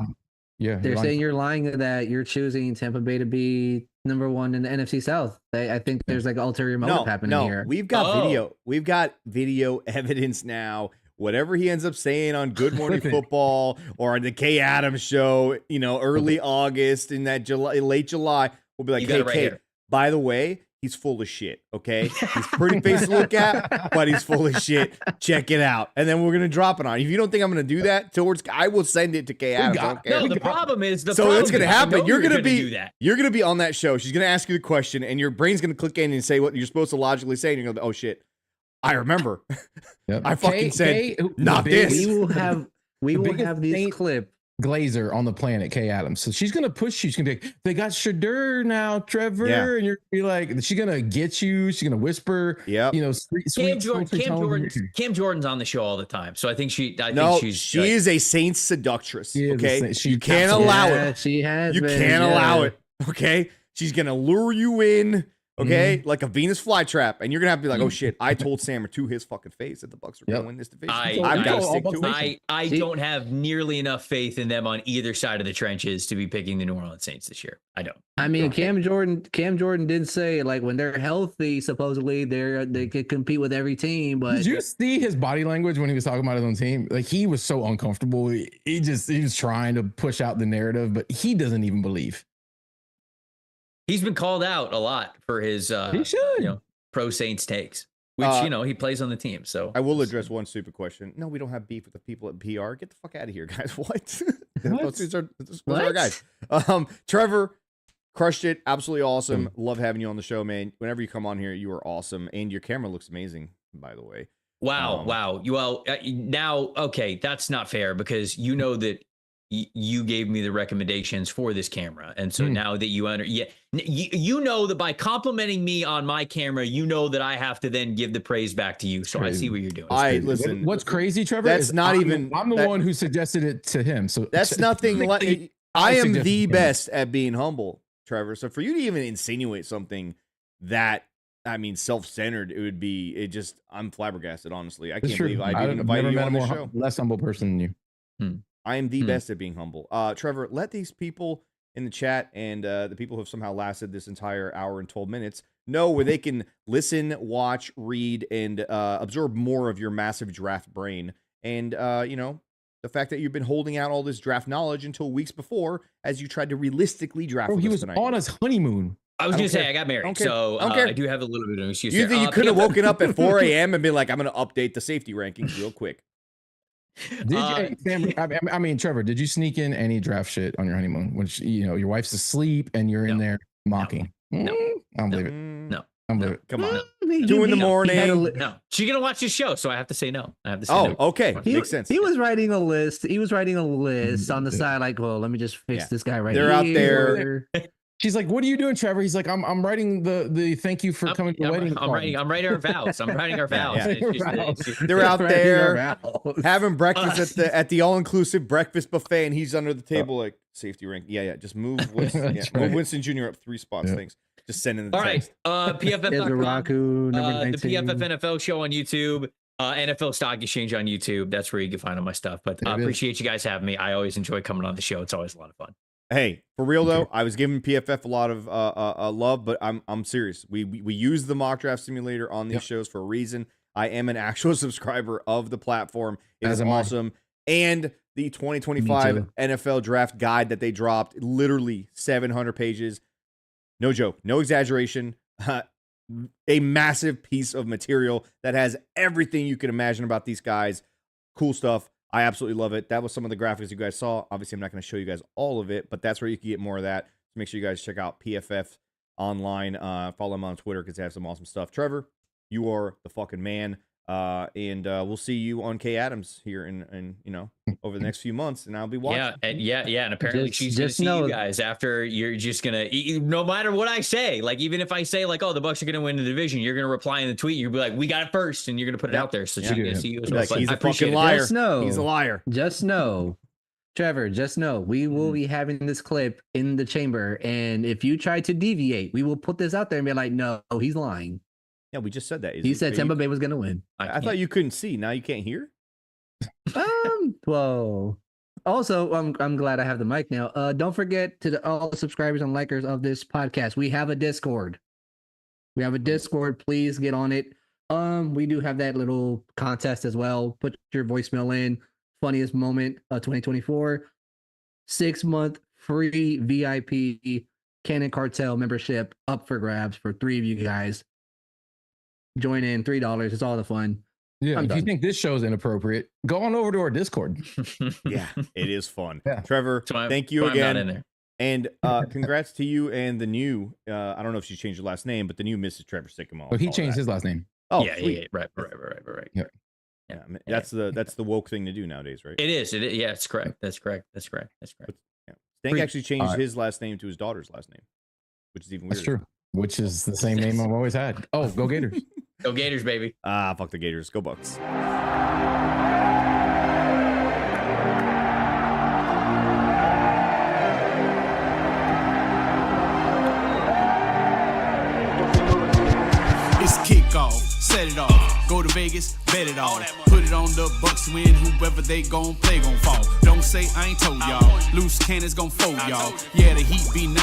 saying you're lying that you're choosing Tampa Bay to be number 1 in the NFC South. I think there's like ulterior motive happening here. We've got video. We've got video evidence now. Whatever he ends up saying on Good Morning Football or on the Kay Adams show, early August in that late July, we'll be like, hey, Kay, by the way, he's full of shit, okay? He's pretty face to look at, but he's full of shit. Check it out. And then we're going to drop it on. If you don't think I'm going to do that, I will send it to Kay Adams. No, the problem is it's going to happen. You're going to be on that show. She's going to ask you the question, and your brain's going to click in and say what you're supposed to logically say, and you're going to go, oh, shit. I remember. Yep. I fucking said, not this. We will have this clip. Glazer on the planet, Kay Adams. So she's gonna push you. She's gonna be like, they got Shadur now, Trevor, and you're gonna be like, she's gonna get you. She's gonna whisper. Yeah, Cam Jordan's on the show all the time, so I think she is a Saints seductress. Okay, you can't allow it. She has. You can't allow it. Okay, she's gonna lure you in. Okay, like a Venus flytrap, and you're gonna have to be like, "Oh shit!" I told Sam to his fucking face that the Bucs are gonna win this division. I've got to stick to it. I don't have nearly enough faith in them on either side of the trenches to be picking the New Orleans Saints this year. I don't. I mean, Cam Jordan did say like when they're healthy, supposedly they could compete with every team. But did you see his body language when he was talking about his own team? Like he was so uncomfortable. He was trying to push out the narrative, but he doesn't even believe. He's been called out a lot for his pro Saints takes, which he plays on the team. So I will address one stupid question. No, we don't have beef with the people at PR. Get the fuck out of here, guys. What? Those are our guys. Trevor crushed it. Absolutely awesome. Love having you on the show, man. Whenever you come on here, you are awesome, and your camera looks amazing, by the way. Wow. Well, now okay, that's not fair because you know that. You gave me the recommendations for this camera. And so now that you know that by complimenting me on my camera, you know that I have to then give the praise back to you. So I see what you're doing. Listen. What's crazy, Trevor? That's not even. I'm the one who suggested it to him. So that's nothing. I am the best at being humble, Trevor. So for you to even insinuate something that, I mean, self-centered, I'm flabbergasted, honestly. I can't believe I didn't invite you on the show. Less humble person than you. I am the best at being humble. Trevor, let these people in the chat and the people who have somehow lasted this entire hour and 12 minutes know where they can listen, watch, read, and absorb more of your massive draft brain. And, the fact that you've been holding out all this draft knowledge until weeks before as you tried to realistically draft. He was on his honeymoon. I was going to say, I got married, so I do have a little bit of an excuse. You think you could have woken up at 4 a.m. and been like, I'm going to update the safety rankings real quick. Trevor, did you sneak in any draft shit on your honeymoon when your wife's asleep and you're in there mocking? No. I don't believe it. No. Come on. 2 in the morning. No. She's going to watch this show, so I have to say no. I have to say no. Okay. Makes sense. He was writing a list. On the side, like, well, let me just fix this guy right here. They're out there. She's like, "What are you doing, Trevor?" He's like, "I'm writing the thank you for coming to the wedding." I'm writing our vows. I'm writing our vows. They're out there having breakfast at the all-inclusive breakfast buffet, and he's under the table like safety rank. Yeah. Just move Winston. Move Winston Jr. up 3 spots. Thanks. Just send in the text. All right. PFF.com. The PFF NFL show on YouTube. NFL Stock Exchange on YouTube. That's where you can find all my stuff. But I appreciate you guys having me. I always enjoy coming on the show. It's always a lot of fun. Hey, for real though, I was giving PFF a lot of love, but I'm serious. We use the mock draft simulator on these shows for a reason. I am an actual subscriber of the platform. It is awesome. And the 2025 NFL draft guide that they dropped, literally 700 pages. No joke, no exaggeration. A massive piece of material that has everything you can imagine about these guys. Cool stuff. I absolutely love it. That was some of the graphics you guys saw. Obviously, I'm not going to show you guys all of it, but that's where you can get more of that. So make sure you guys check out PFF online. Follow them on Twitter because they have some awesome stuff. Trevor, you are the fucking man. And we'll see you on Kay Adams here in over the next few months, and I'll be watching. And apparently she's gonna see you guys after. You're just gonna, no matter what I say, like even if I say like, oh, the Bucs are gonna win the division, you're gonna reply in the tweet. You'll be like, we got it first, and you're gonna put it out there. So she's gonna see you as well. Like, he's a fucking liar. He's a liar. Just know, Trevor, just know we will be having this clip in the chamber, and if you try to deviate, we will put this out there and be like, no, he's lying. Yeah, we just said that. He said Tampa Bay was going to win. I thought you couldn't see. Now you can't hear? Whoa. Also, I'm glad I have the mic now. Don't forget to all the subscribers and likers of this podcast. We have a Discord. Please get on it. We do have that little contest as well. Put your voicemail in. Funniest moment of 2024. 6-month free VIP Cannon Cartel membership up for grabs for 3 of you guys. Join in, $3. It's all the fun. Yeah, if you think this show is inappropriate, go on over to our Discord. Yeah, it is fun. Yeah. Trevor, thank you again. And congrats to you and the new, I don't know if she changed her last name, but the new Mrs. Trevor Sikkema. Oh, he changed his last name. Oh, yeah, right. Yeah. That's the woke thing to do nowadays, right? It is. Yeah, it's correct. That's correct. Yeah. Stank actually changed his last name to his daughter's last name, which is even weirder. That's true. Which is the same name I've always had. Oh, go Gators. Go Gators, baby. Fuck the Gators. Go Bucs. It's kickoff, set it off. Go to Vegas, bet it all. Put it on the Bucs win, whoever they gon' play gon' fall. Don't say I ain't told y'all. Loose cannons gon' fold y'all. Yeah, the Heat be 90.